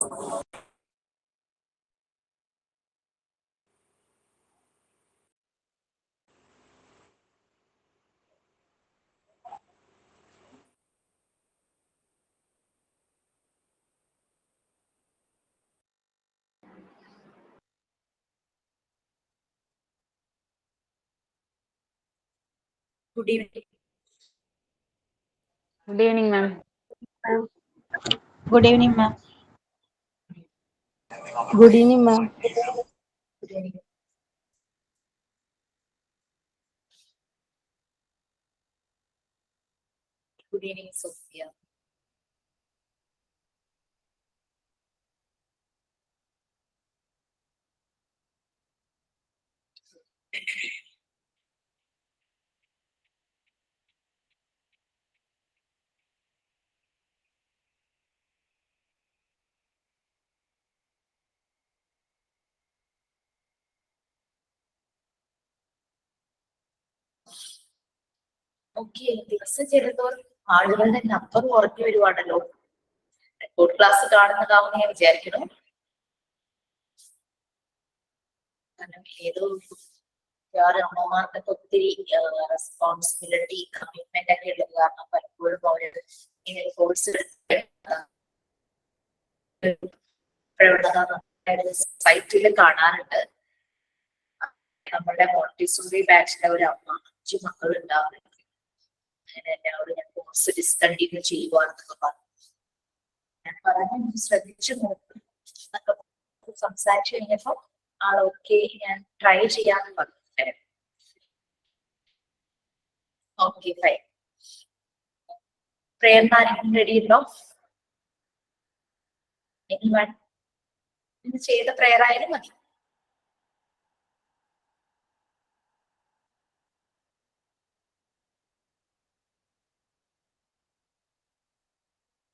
Good evening. Good evening, ma'am. Good evening, ma'am. Good evening, ma'am. Good evening. Good evening, Sophia. Okay, ദിവസം ചെല്ലുന്നതോറും ആളുകളുടെ number കുറഞ്ഞു വരുവാണല്ലോ. Record class കാണുന്നതാവും ഞാൻ വിചാരിക്കുന്നു. കാരണം ഏതോ അമ്മമാർക്കൊക്കെ ഒത്തിരി റെസ്പോൺസിബിലിറ്റി കമ്മിറ്റ്മെന്റ് ഒക്കെ ഉള്ളത് കാരണം പലപ്പോഴും അവര് ഇങ്ങനെ കോഴ്സ് സൈറ്റിൽ കാണാറുണ്ട്. നമ്മുടെ മോണ്ടിസോറി ബാച്ചിലെ ഒരു അമ്മ 5 മക്കൾ ഉണ്ടാവുന്നുണ്ട്. അങ്ങനെ എല്ലാവരും ഞാൻ കോഴ്സ് ഡിസ്കണ്ടിന്യൂ ചെയ്യുവാന്നൊക്കെ പറഞ്ഞു. ഞാൻ പറഞ്ഞു ശ്രദ്ധിച്ചു നോക്കും എന്നൊക്കെ സംസാരിച്ചു കഴിഞ്ഞപ്പോ ഓക്കെ ഞാൻ ട്രൈ ചെയ്യാന്ന് പറഞ്ഞു. Okay fine. പ്രേരണ റെഡി ഉണ്ടോ? ഇന്ന് ചെയ്ത പ്രേയർ ആയാലും മതി.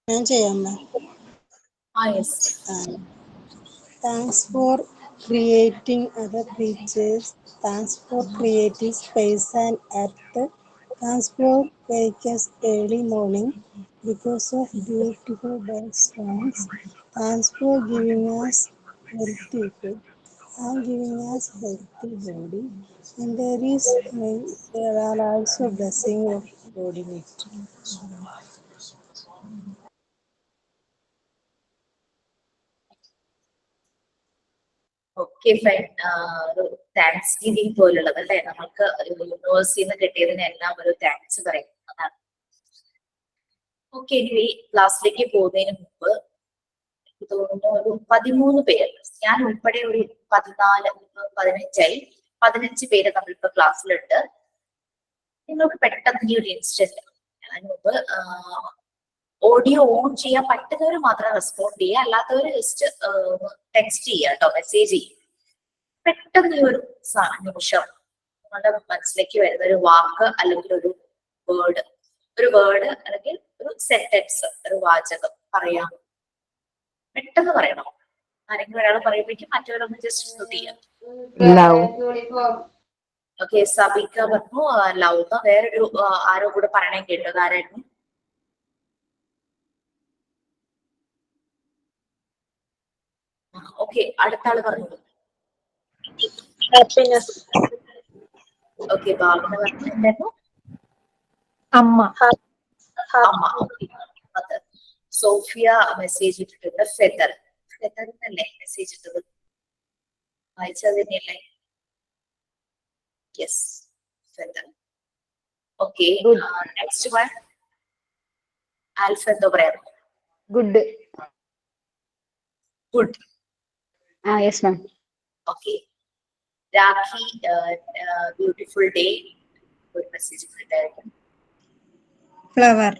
ഞാൻ ചെയ്യാം. Yes. Thanks for creating other creatures. Thanks for creating space and earth. Thanks for waking us early morning because of beautiful bird songs. Thanks for giving us healthy food and giving us healthy body. And there are also blessing of body meat. Okay fine. ഒരു thanks giving പോലുള്ളത് അല്ലെ, നമുക്ക് യൂണിവേഴ്സിൽ നിന്ന് കിട്ടിയതിനെല്ലാം ഒരു thanks പറയും. അതാണ്. Okay, ഇനി ക്ലാസ്സിലേക്ക് പോകുന്നതിന് മുമ്പ് എനിക്ക് തോന്നുന്നു ഒരു 13 പേര്, ഞാൻ ഉൾപ്പെടെ ഒരു 14, 15 പേര് നമ്മളിപ്പോ ക്ലാസ്സിലുണ്ട്. നിങ്ങൾക്ക് പെട്ടെന്ന് ഈ ഒരു ഇൻസ്റ്റന്റ് ഞാൻ മുമ്പ് ഓഡിയോ ഓൺ ചെയ്യാൻ പറ്റുന്നവർ മാത്രം റെസ്പോണ്ട് ചെയ്യുക, അല്ലാത്തവർ ജസ്റ്റ് ടെക്സ്റ്റ് ചെയ്യുക കേട്ടോ, മെസ്സേജ് ചെയ്യും. പെട്ടെന്ന് ഈ ഒരു നിമിഷം നിങ്ങളുടെ മനസ്സിലേക്ക് വരുന്ന ഒരു വാക്ക് അല്ലെങ്കിൽ ഒരു വേർഡ് അല്ലെങ്കിൽ ഒരു സെന്റൻസ്, ഒരു വാചകം പറയാം. പെട്ടെന്ന് പറയണം. ആരെങ്കിലും ഒരാൾ പറയുമ്പോഴേക്കും മറ്റവരൊന്ന് ജസ്റ്റ് നോട്ട് ചെയ്യാം. ഓക്കെ, സബിക പറഞ്ഞു ലവ്. വേറൊരു ആരോ കൂടെ പറയണേ കേട്ടത് ആരായിരുന്നു? ഓക്കെ, അടുത്ത ആള് പറഞ്ഞു. ഓക്കെ, ഭാവന പറഞ്ഞു. എന്തായിരുന്നു? അമ്മ. സോഫിയ മെസ്സേജ് ഇട്ടിട്ടുണ്ട് ഫെദർ. ഫെദറിനല്ലേ മെസ്സേജ് ഇട്ടത്? വായിച്ചത് തന്നെയല്ലേ? Yes, feather. Okay, next one alpha എന്തോ പറയാം. Good. Good. Yes, ma'am. Okay, Rakhi beautiful day ഒരു മെസ്സേജ് ഇട്ടിട്ടായിരിക്കും. Flower.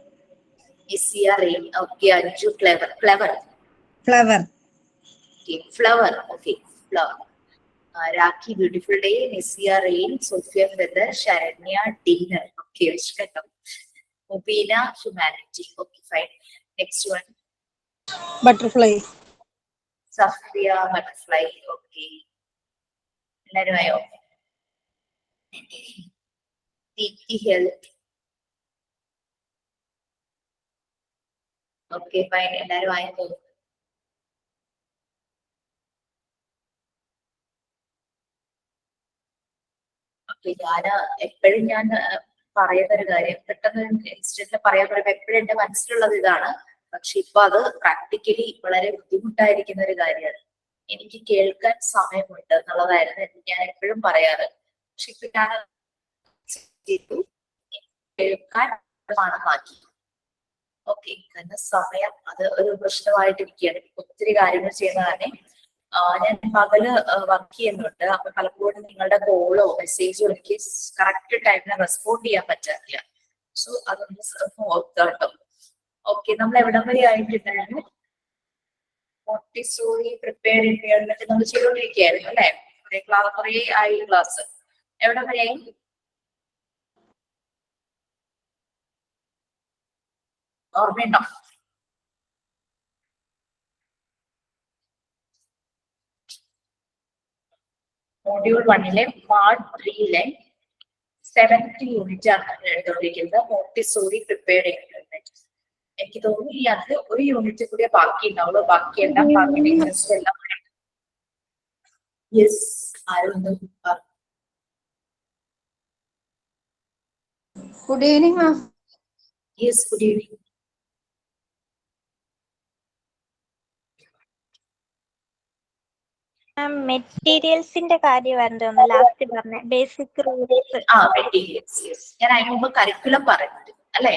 Isiya rain. Okay, Anju flower. Flower. Okay, flower. Rakhi beautiful day, Nisiya rain, Sophia feather, Saranya dinner. Okay, കേട്ടോ. Mubeena humanity. Okay fine. Next one Butterfly. Safiya butterfly. Okay, എല്ലാരും ആയോ? Deepthi health. Okay fine, എല്ലാരും ആയോ? ഞാൻ എപ്പോഴും പറയുന്ന ഒരു കാര്യം, പെട്ടെന്ന് ഇൻസിഡന്റിൽ പറയാൻ പറയുമ്പോൾ എപ്പോഴും എന്റെ മനസ്സിലുള്ളത് ഇതാണ്. പക്ഷെ ഇപ്പൊ അത് പ്രാക്ടിക്കലി വളരെ ബുദ്ധിമുട്ടായിരിക്കുന്ന ഒരു കാര്യമാണ്. എനിക്ക് കേൾക്കാൻ സമയമുണ്ട് എന്നുള്ളതായിരുന്നു ഞാൻ എപ്പോഴും പറയാറ്. പക്ഷെ ഇപ്പൊ ഞാൻ കേൾക്കാൻ മാറ്റി. ഓക്കെ, കാരണം സമയം അത് ഒരു പ്രശ്നമായിട്ടിരിക്കുകയാണ്. ഒത്തിരി കാര്യങ്ങൾ ചെയ്യുന്ന തന്നെ ഞാൻ പകല് വർക്ക് ചെയ്യുന്നുണ്ട്. അപ്പൊ പലപ്പോഴും നിങ്ങളുടെ കോളോ മെസ്സേജോ എനിക്ക് കറക്റ്റ് ടൈമിന് റെസ്പോണ്ട് ചെയ്യാൻ പറ്റാറില്ല. സോ അതൊന്ന് ഓർക്കുക കേട്ടോ. ഓക്കെ, നമ്മൾ എവിടം വരെ ആയിട്ടുണ്ടായിരുന്നു? മോണ്ടിസോറി പ്രിപ്പയർ എന്നിട്ട് നമ്മൾ ചെയ്തുകൊണ്ടിരിക്കുകയായിരുന്നു അല്ലെ? കുറേ ആയി ക്ലാസ്. എവിടം വരെയായി? ഓർമ്മയുണ്ടോ? മോഡ്യൂൾ 1-ലെ പാർട്ട് 3-ലെ 7th യൂണിറ്റ് ആണ് എഴുതിക്കൊണ്ടിരിക്കുന്നത്. മോണ്ടിസോറി പ്രിപ്പയർ ചെയ്യുന്നത്. എനിക്ക് തോന്നുന്നു ഈ അത് ഒരു യൂണിറ്റ് കൂടെ ബാക്കി ഉണ്ടാവുള്ളൂ. ബാക്കിയെല്ലാം ബാക്കി ടീച്ചേഴ്സ് എല്ലാം. യെസ്, ആരൊന്നും good evening ma'am. Yes, good evening. മെറ്റീരിയൽസിന്റെ കാര്യമായിരുന്നു ലാസ്റ്റ് പറഞ്ഞ ബേസിക് റൂൾസ്. മെറ്റീരിയൽസ്. യെസ്, ഞാൻ അതിന് മുമ്പ് കരിക്കുലം പറഞ്ഞിട്ട് അല്ലേ?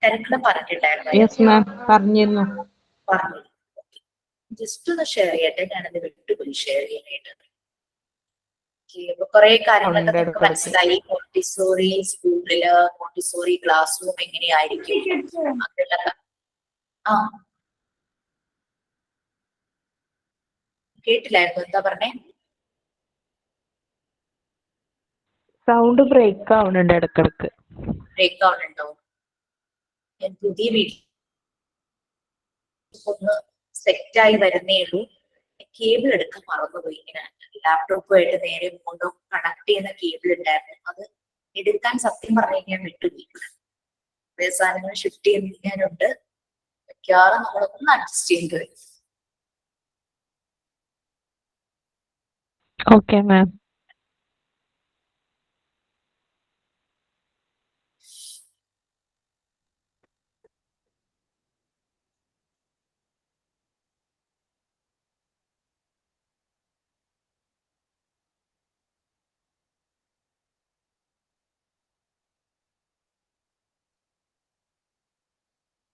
കരിക്കുലം പറഞ്ഞിട്ടുണ്ടായിരുന്നു. പറഞ്ഞു. ജസ്റ്റ് ഒന്ന് ഷെയർ ചെയ്യട്ടെ. ഞാനത് വിട്ടുപോയി ഷെയർ ചെയ്യാനായിട്ട്. കുറെ കാര്യങ്ങളൊക്കെ നിങ്ങൾക്ക് മനസ്സിലായി. മോണ്ടിസോറി സ്കൂളില് മോണ്ടിസോറി ക്ലാസ് റൂം എങ്ങനെയായിരിക്കും അങ്ങനെയുള്ള. കേട്ടില്ലായിരുന്നു, എന്താ പറഞ്ഞേ? സൗണ്ട് ബ്രേക്ക് ആവുന്നുണ്ട് ഇടക്കിടക്ക്. ബ്രേക്ക് ആവുന്നുണ്ടോ? ഞാൻ പുതിയ വീട്ടിൽ ഒന്ന് സെറ്റായി വരുന്നേ ഉള്ളൂ. കേബിൾ എടുക്കാൻ മറന്നുപോയി. ഇങ്ങനെ ലാപ്ടോപ്പുമായിട്ട് നേരെ മുന്നോ കണക്ട് ചെയ്യുന്ന കേബിൾ ഉണ്ടായിരുന്നു. അത് എടുക്കാൻ സത്യം പറഞ്ഞു കഴിഞ്ഞാൽ വിട്ടുപോയി. അതേ സാധനങ്ങൾ ഷിഫ്റ്റ് ചെയ്യാനുണ്ട്. മിക്കവാറും നമ്മളൊന്ന് അഡ്ജസ്റ്റ് ചെയ്യേണ്ടി വരും. Okay ma'am.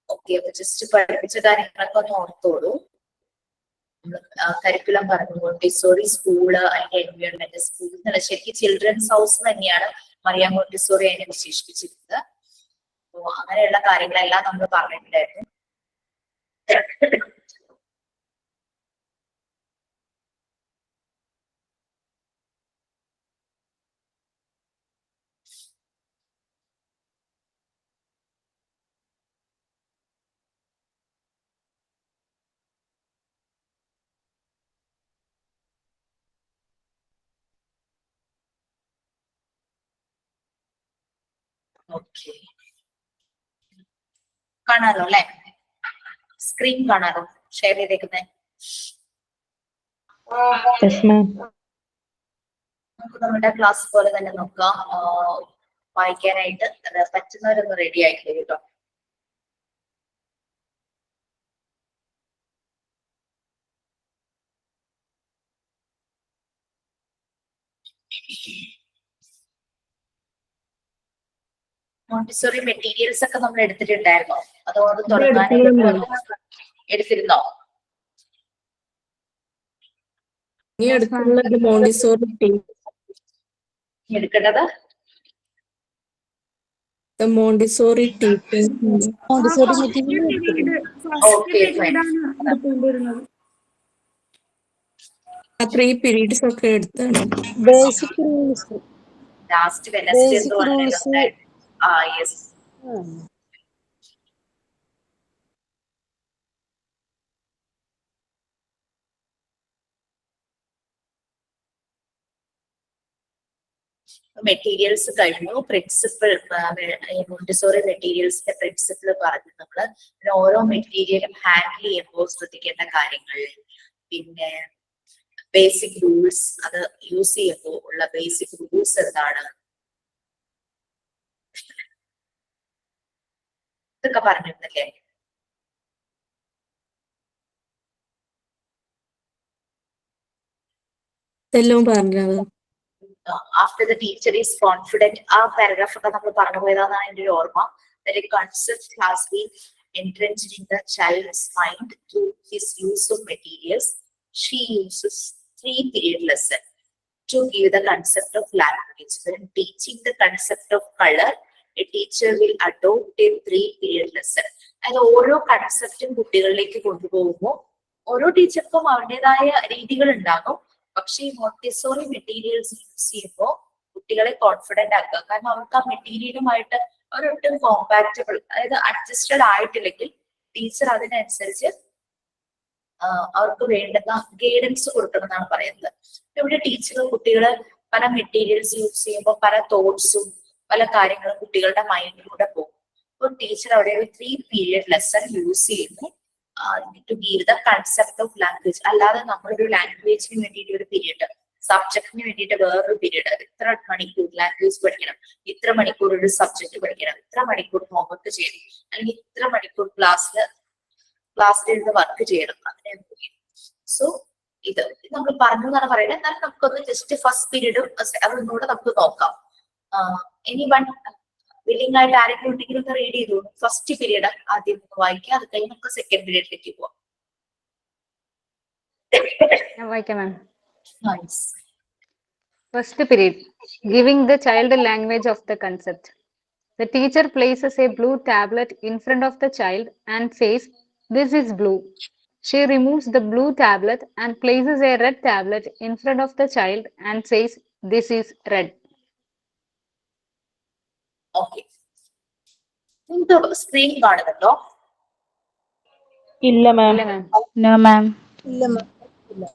ഓക്കെ, അപ്പൊ ജസ്റ്റ് പഠിപ്പിച്ച കാര്യങ്ങളൊക്കെ ഒന്ന് ഓർത്തോളൂ. കരിക്കുലം പറഞ്ഞു. മോണ്ടിസോറി സ്കൂള് അല്ലെങ്കിൽ എൻവയോൺമെന്റ് സ്കൂൾ എന്നുള്ള ശരിക്കും ചിൽഡ്രൻസ് ഹൗസ് തന്നെയാണ് മറിയ മോണ്ടിസോറി അതിനെ വിശേഷിപ്പിച്ചിരുന്നത്. അപ്പോ അങ്ങനെയുള്ള കാര്യങ്ങളെല്ലാം നമ്മൾ പറഞ്ഞിട്ടുണ്ടായിരുന്നു. ഓക്കെ, കാണാലോ അല്ലെ? സ്ക്രീൻ കാണാലോ? ഷെയർ ചെയ്തേക്കുന്നേ. നമുക്ക് നമ്മുടെ ക്ലാസ് പോലെ തന്നെ നോക്കാം. വായിക്കാനായിട്ട് പറ്റുന്നവരൊന്ന് റെഡി ആയിക്കോ കേട്ടോ. മോണ്ടിസോറി മെറ്റീരിയൽസ് ഒക്കെ നമ്മൾ എടുത്തിട്ടുണ്ടായിരുന്നോ? അതോ അത് തുടങ്ങാനായിട്ട് എടുത്തിരുന്നോ? എടുക്കേണ്ടത് Montessori teaching. Montessori material okay, 3 periods ഒക്കെ എടുത്താണ്. Basic rules. ലാസ്റ്റ് വെനസ്ഡേ എന്ന് പറഞ്ഞത്. യെസ്. മെറ്റീരിയൽസ് കഴിഞ്ഞു. പ്രിൻസിപ്പിൾ മോണ്ടിസോറി മെറ്റീരിയൽസിന്റെ പ്രിൻസിപ്പിൾ പറഞ്ഞു നമ്മള്. പിന്നെ ഓരോ മെറ്റീരിയലും ഹാൻഡിൽ ചെയ്യുമ്പോൾ ശ്രദ്ധിക്കേണ്ട കാര്യങ്ങൾ, പിന്നെ ബേസിക് റൂൾസ് അത് യൂസ് ചെയ്യുമ്പോൾ ഉള്ള ബേസിക് റൂൾസ് എന്താണ്? ഇതൊക്കെ പറഞ്ഞിരുന്നില്ലേ? ഇതെല്ലാം പറഞ്ഞത്. After the teacher is confident, ആ പാരഗ്രാഫ് ഒക്കെ നമ്മൾ പറഞ്ഞു പോയതാണെന്നാണ് എൻ്റെ ഒരു ഓർമ്മ. That a concept has been entrenched in the child's mind through his use of materials. She uses 3-period lesson to give the concept of language. When teaching the concept of color, a teacher will adopt a 3-period lesson. അതായത് ഓരോ കൺസെപ്റ്റും കുട്ടികളിലേക്ക് കൊണ്ടുപോകുമ്പോൾ ഓരോ ടീച്ചർക്കും അവരുടേതായ രീതികൾ ഉണ്ടാകും. പക്ഷെ ഈ മോണ്ടിസോറി മെറ്റീരിയൽസ് യൂസ് ചെയ്യുമ്പോൾ കുട്ടികളെ കോൺഫിഡന്റ് ആക്കുക. കാരണം അവർക്ക് ആ മെറ്റീരിയലുമായിട്ട് അവരൊട്ടും കോമ്പാറ്റബിൾ, അതായത് അഡ്ജസ്റ്റഡ് ആയിട്ടില്ലെങ്കിൽ ടീച്ചർ അതിനനുസരിച്ച് അവർക്ക് വേണ്ടുന്ന ഗൈഡൻസ് കൊടുക്കണം എന്നാണ് പറയുന്നത്. ഇവിടെ ടീച്ചർ കുട്ടികളെ പല മെറ്റീരിയൽസ് യൂസ് ചെയ്യുമ്പോൾ പല തോട്ട്സും പല കാര്യങ്ങളും കുട്ടികളുടെ മൈൻഡിലൂടെ പോകും. അപ്പോൾ ടീച്ചർ അവിടെ ഒരു 3-period ലെസൺ യൂസ് ചെയ്യുന്നു to give the concept of language. അല്ലാതെ നമ്മളൊരു ലാംഗ്വേജിന് വേണ്ടിയിട്ട് ഒരു പീരീഡ്, സബ്ജക്റ്റിന് വേണ്ടിയിട്ട് വേറൊരു പീരീഡ്, ഇത്ര മണിക്കൂർ ലാംഗ്വേജ് പഠിക്കണം, ഇത്ര മണിക്കൂർ ഒരു സബ്ജക്ട് പഠിക്കണം, ഇത്ര മണിക്കൂർ ഹോംവർക്ക് ചെയ്യണം, അല്ലെങ്കിൽ ഇത്ര മണിക്കൂർ ക്ലാസ്സിലിരുന്ന് വർക്ക് ചെയ്യണം, അങ്ങനെ. സോ ഇത് നമ്മൾ പറഞ്ഞു എന്നാണ് പറയുന്നത്. എന്നാലും നമുക്കൊന്ന് ജസ്റ്റ് ഫസ്റ്റ് പീരീഡും അതൊന്നുകൂടെ നമുക്ക് നോക്കാം. ഇനി വില്ലിംഗ് ആയിട്ട് ആരെങ്കിലും ഉണ്ടെങ്കിൽ ഒന്ന് റീഡ് ചെയ്തു. ഫസ്റ്റ് പീരീഡ് ആദ്യം ഒന്ന് വായിക്കാം, അത് കഴിഞ്ഞ് നമുക്ക് സെക്കൻഡ് പീരീഡിലേക്ക് പോവാം. വായിക്കാം മാം. Nice. First period, giving the child the language of the concept. The teacher places a blue tablet in front of the child and says, "This is blue." She removes the blue tablet and places a red tablet in front of the child and says, "This is red." Okay. നിങ്ങൾക്ക് screen കാണുന്നുണ്ടോ? ഇല്ല മാം. ഇല്ല മാം. No, ma'am. ഇല്ല ma'am. ഇല്ല.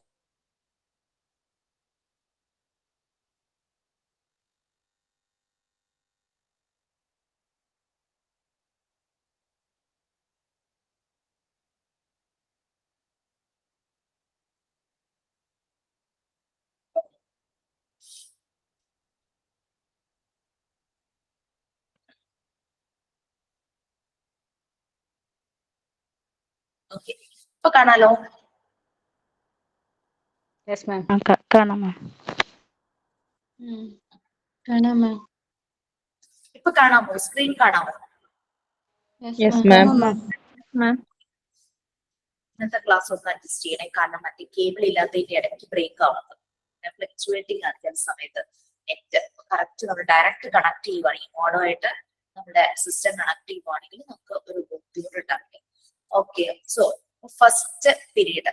Okay, ഇപ്പൊ കാണാലോ? Yes ma'am. കാണാം മാം. കാണാം മാം. ഇപ്പൊ കാണാമോ? സ്ക്രീൻ കാണാമോ? Yes ma'am. മാം. ഇന്നത്തെ ക്ലാസ് ഒന്ന് അഡ്ജസ്റ്റ് ചെയ്യണേ. കാരണം മറ്റേ കേബിൾ ഇല്ലാത്തതിന്റെ ഇടയ്ക്ക് ബ്രേക്ക് ആവുന്നത്, ഫ്ലക്ച്വേറ്റിംഗ് ആണ് ചില സമയത്ത്. നെറ്റ് കറക്റ്റ് നമ്മൾ ഡയറക്റ്റ് കണക്ട് ചെയ്യുവാണെങ്കിൽ, മോഡോ ആയിട്ട് നമ്മുടെ സിസ്റ്റം കണക്ട് ചെയ്യുവാണെങ്കിൽ നമുക്ക് ഒരു ബുദ്ധിമുട്ടുണ്ടാവില്ല. ഓക്കെ, സോ ഫസ്റ്റ് പീരീഡ്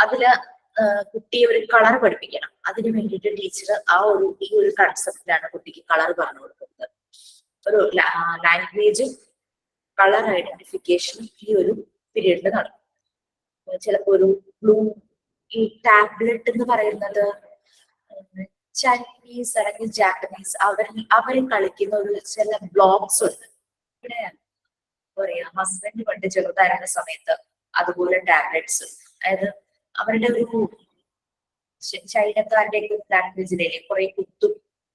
അതില് കുട്ടിയെ ഒരു കളർ പഠിപ്പിക്കണം. അതിന് വേണ്ടിയിട്ട് ടീച്ചർ ഈ ഒരു കൺസെപ്റ്റിലാണ് കുട്ടിക്ക് കളർ പറഞ്ഞു കൊടുക്കുന്നത്. ഒരു ലാംഗ്വേജും കളർ ഐഡന്റിഫിക്കേഷനും ഈ ഒരു പീരീഡിൽ നടക്കും. ചിലപ്പോ ഒരു ബ്ലൂ, ഈ ടാബ്ലറ്റ് എന്ന് പറയുന്നത് ചൈനീസ് അല്ലെങ്കിൽ ജാപ്പനീസ് അവര് കളിക്കുന്ന ഒരു ചില ബ്ലോഗ്സ് ഉണ്ട്. ഇവിടെ പറയാ ഹസ്ബൻഡ് പണ്ട് ചെറുതായിരുന്ന സമയത്ത് അതുപോലെ ടാബ്ലറ്റ്സ്, അതായത് അവരുടെ ഒരു ചൈനക്കാരുടെ ലാംഗ്വേജിലെ കുറെ കുത്തും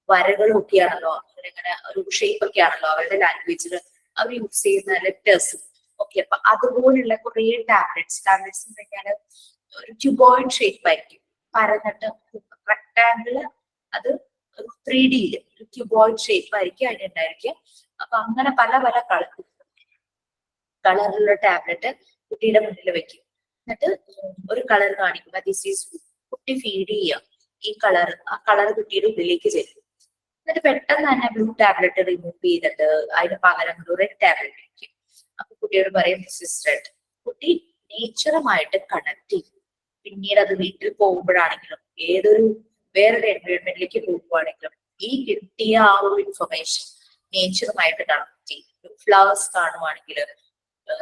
വരകളും ഒക്കെയാണല്ലോ, അവരിങ്ങനെ ഒരു ഷേപ്പ് ഒക്കെ ആണല്ലോ അവരുടെ ലാംഗ്വേജിൽ അവർ യൂസ് ചെയ്യുന്ന ലെറ്റേഴ്സ്. ഓക്കെ, അപ്പൊ അതുപോലുള്ള കുറെ ടാബ്ലറ്റ്സ് എന്ന് പറഞ്ഞാൽ ഒരു ക്യൂബോയിഡ് ഷേപ്പ് ആയിരിക്കും, പരന്നിട്ട് റെക്ടാങ്കിള്, അത് 3D ഒരു ക്യൂബോയിഡ് ഷേപ്പ് ആയിരിക്കും അതിനുണ്ടായിരിക്കും. അപ്പൊ അങ്ങനെ പല പല കളറിലുള്ള ടാബ്ലറ്റ് കുട്ടിയുടെ മുന്നിൽ വെക്കും. എന്നിട്ട് ഒരു കളർ കാണിക്കുമ്പോ ദിസ് ഈസ് കുട്ടി ഫീഡ് ചെയ്യുക ഈ കളർ, ആ കളർ കുട്ടിയുടെ ഉള്ളിലേക്ക് ചെല്ലും. എന്നിട്ട് പെട്ടെന്ന് തന്നെ ബ്ലൂ ടാബ്ലറ്റ് റിമൂവ് ചെയ്തിട്ട് അതിന് പകരം റെഡ് ടാബ്ലറ്റ് വെക്കും. അപ്പൊ കുട്ടിയോട് പറയും ദിസ് ഇസ് റെഡ്. കുട്ടി നേച്ചറുമായിട്ട് കണക്ട് ചെയ്യും. പിന്നീട് അത് വീട്ടിൽ പോകുമ്പോഴാണെങ്കിലും ഏതൊരു വേറൊരു എൻവയോൺമെന്റിലേക്ക് പോകുമ്പോഴാണെങ്കിലും ഈ കിട്ടിയ ആ ഒരു ഇൻഫർമേഷൻ നേച്ചറുമായിട്ട് കണക്ട് ചെയ്യും. ഫ്ലവേഴ്സ് കാണുവാണെങ്കിൽ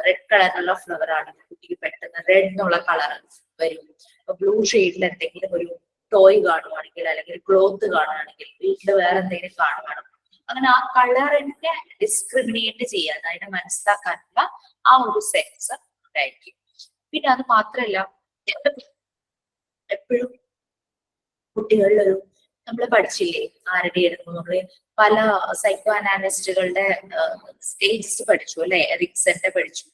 റെഡ് കളറിലുള്ള ഫ്ലവർ ആണെങ്കിൽ കുട്ടിക്ക് പെട്ടെന്ന് റെഡ് എന്നുള്ള കളർ വരും. ബ്ലൂ ഷെയ്ഡിൽ എന്തെങ്കിലും ഒരു ടോയ് കാണുവാണെങ്കിൽ അല്ലെങ്കിൽ ക്ലോത്ത് കാണുവാണെങ്കിൽ വീട്ടിൽ വേറെ എന്തെങ്കിലും കാണുവാണെങ്കിൽ അങ്ങനെ ആ കളറിനെ ഡിസ്ക്രിമിനേറ്റ് ചെയ്യാൻ, അതിനെ മനസ്സിലാക്കാനുള്ള ആ ഒരു സെൻസ് ഉണ്ടായിരിക്കും. പിന്നെ അത് മാത്രല്ല എപ്പോഴും കുട്ടികളിലൊരു നമ്മൾ പഠിച്ചില്ലേ ആരുടെ ആയിരുന്നു നമ്മള് പല സൈക്കോ അനാലിസ്റ്റുകളുടെ സ്റ്റേജസ് പഠിച്ചു അല്ലെ. എറിക്സന്റെ പഠിച്ചു,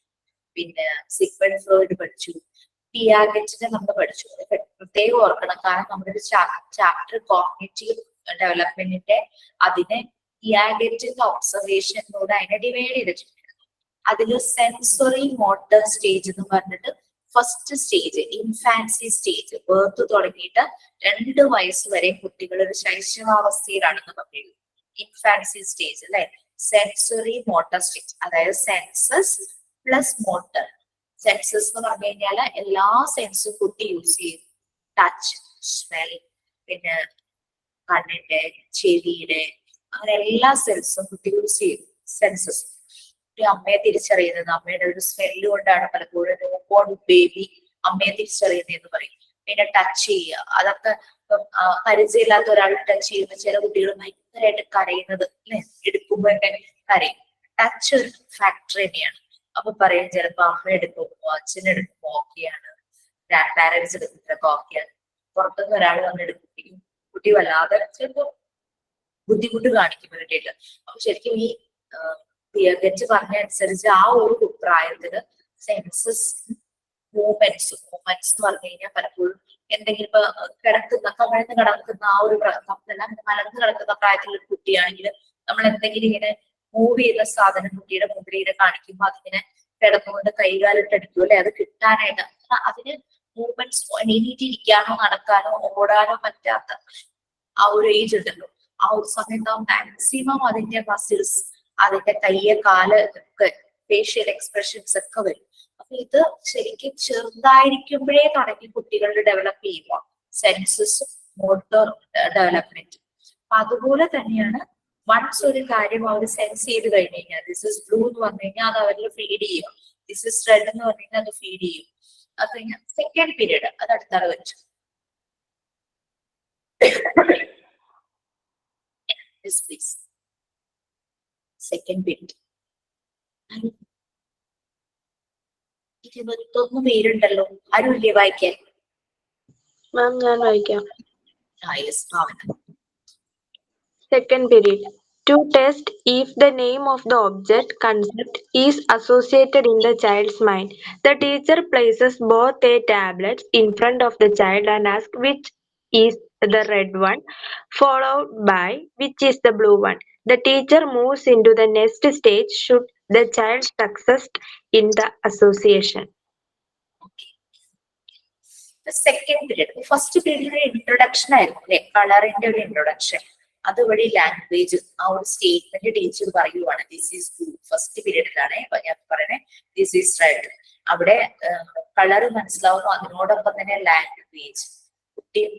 പിന്നെ സിഗ്മണ്ട് ഫ്രോയിഡ് പഠിച്ചു, പിയാഗറ്റിനെ നമ്മൾ പഠിച്ചു. പ്രത്യേകം ഓർക്കണം, കാരണം നമ്മുടെ ഒരു ചാപ്റ്റർ കോഗ്നിറ്റീവ് ഡെവലപ്മെന്റിന്റെ അതിനെ പിയാഗറ്റിന്റെ ഒബ്സർവേഷനിലൂടെ അതിനെ ഡിവൈഡ് ചെയ്തിട്ടുണ്ട്. അതിൽ സെൻസറി മോട്ടർ സ്റ്റേജ് എന്ന് പറഞ്ഞിട്ട് first stage infancy stage, birth തുടങ്ങിയിട്ട് 2 വയസ്സ് വരെ കുട്ടികൾ ഒരു ശൈശവാവസ്ഥയിലാണെന്ന് പറയുന്നത്. ഇൻഫാൻസി സ്റ്റേജ് അല്ലെ. സെൻസറി മോട്ടർ സ്റ്റേജ്, അതായത് സെൻസസ് പ്ലസ് മോട്ടർ. സെൻസസ് എന്ന് പറഞ്ഞു കഴിഞ്ഞാൽ എല്ലാ സെൻസും കുട്ടി യൂസ് ചെയ്യും. ടച്ച്, സ്മെൽ, പിന്നെ കണ്ണിന്റെ, ചെവിയുടെ, അങ്ങനെ എല്ലാ സെൻസും കുട്ടി യൂസ് ചെയ്യും. സെൻസസ് അമ്മയെ തിരിച്ചറിയുന്നത് അമ്മയുടെ ഒരു സ്മെല്ല് കൊണ്ടാണ് പലപ്പോഴും ന്യൂബോൺ ബേബി അമ്മയെ തിരിച്ചറിയുന്നതെന്ന് പറയും. പിന്നെ ടച്ച് ചെയ്യുക, അതൊക്കെ പരിചയമില്ലാത്ത ഒരാൾ ടച്ച് ചെയ്യുമ്പോൾ ചില കുട്ടികൾ ഭയങ്കരമായിട്ട് കരയുന്നത് അല്ലെ, എടുക്കുമ്പോഴൊക്കെ കരയും. ടച്ച് ഒരു ഫാക്ടർ തന്നെയാണ്. അപ്പൊ പറയും ചിലപ്പോ അമ്മ എടുക്കുമ്പോ അച്ഛനെടുക്കുമ്പോ ഓക്കെയാണ്, ഗ്രാൻഡ് പാരന്റ്സ് എടുക്കുമ്പോഴൊക്കെ ഓക്കെയാണ്. പുറത്തുനിന്ന് ഒരാൾ വന്ന് എടുക്കുകയും കുട്ടി വല്ലാതെ ചിലപ്പോ ബുദ്ധിമുട്ട് കാണിക്കും വേണ്ടിയിട്ട്. അപ്പൊ ശരിക്കും ഈ പിയാഗറ്റ് പറഞ്ഞ അനുസരിച്ച് ആ ഒരു പ്രായത്തില് സെൻസസ് മൂവ്മെന്റ്സ് എന്ന് പറഞ്ഞു കഴിഞ്ഞാൽ പലപ്പോഴും എന്തെങ്കിലും ഇപ്പൊ കമഴ്ന്ന് കിടക്കുന്ന ആ ഒരു മലർന്ന് കിടക്കുന്ന പ്രായത്തിലുള്ള ഒരു കുട്ടിയാണെങ്കിൽ നമ്മൾ എന്തെങ്കിലും ഇങ്ങനെ മൂവ് ചെയ്ത സാധനം കുട്ടിയുടെ മുമ്പിൽ ഇങ്ങനെ കാണിക്കുമ്പോൾ അതിങ്ങനെ കിടന്നുകൊണ്ട് കൈകാലിട്ടടിക്കും അല്ലെ, അത് കിട്ടാനായിട്ട്. അതിന് മൂവ്മെന്റ്സ് എണീറ്റിരിക്കാനോ നടക്കാനോ ഓടാനോ പറ്റാത്ത ആ ഒരു ഏജ് ഉണ്ടല്ലോ. ആ ഒരു സമയത്ത് മാക്സിമം അതിന്റെ മസിൽസ്, അതിന്റെ കയ്യെ കാല് ഒക്കെ ഫേഷ്യൽ എക്സ്പ്രഷൻസ് ഒക്കെ വരും. അപ്പൊ ഇത് ശരിക്കും ചെറുതായിരിക്കുമ്പോഴേ തുടങ്ങി കുട്ടികളിൽ ഡെവലപ്പ് ചെയ്യുക സെൻസസും മോട്ടോർ ഡെവലപ്മെന്റ്. അപ്പൊ അതുപോലെ തന്നെയാണ് വൺസ് ഒരു കാര്യം അവർ സെൻസ് ചെയ്ത് കഴിഞ്ഞ് കഴിഞ്ഞാൽ ദിസ് ഇസ് ബ്ലൂ എന്ന് പറഞ്ഞു കഴിഞ്ഞാൽ അത് അവരിൽ ഫീഡ് ചെയ്യും. ദിസ് ഇസ് റെഡ് എന്ന് പറഞ്ഞു കഴിഞ്ഞാൽ അത് ഫീഡ് ചെയ്യും. അത് കഴിഞ്ഞാൽ സെക്കൻഡ് പീരീഡ് അത് അടുത്താൾ വെച്ചു. പ്ലീസ് സെക്കൻഡ് പീരീഡ് 21 പേരുണ്ടല്ലോ, ആരും ഇല്ലേ വായിക്കാൻ? മാം ഞാൻ വായിക്കാം. ഭാവന. Second period. To test if the name of the object concept is associated in the child's mind, the teacher places both a tablets in front of the child and asks which is the red one, followed by which is the blue one. The teacher moves into the next stage should the child succeed in the association. Second period, first പീരീഡിൽ introduction ആയിരുന്നു അല്ലെ, കളറിന്റെ ഒരു introduction. അതുവഴി language ആ ഒരു statement teacher പറയുവാണ് this is blue. First പീരീഡിലാണ് ഞാൻ പറയുന്നത് ദിസ് ഈസ് റെഡ്. അവിടെ കളർ മനസ്സിലാവുന്നു, അതിനോടൊപ്പം തന്നെ ലാംഗ്വേജ്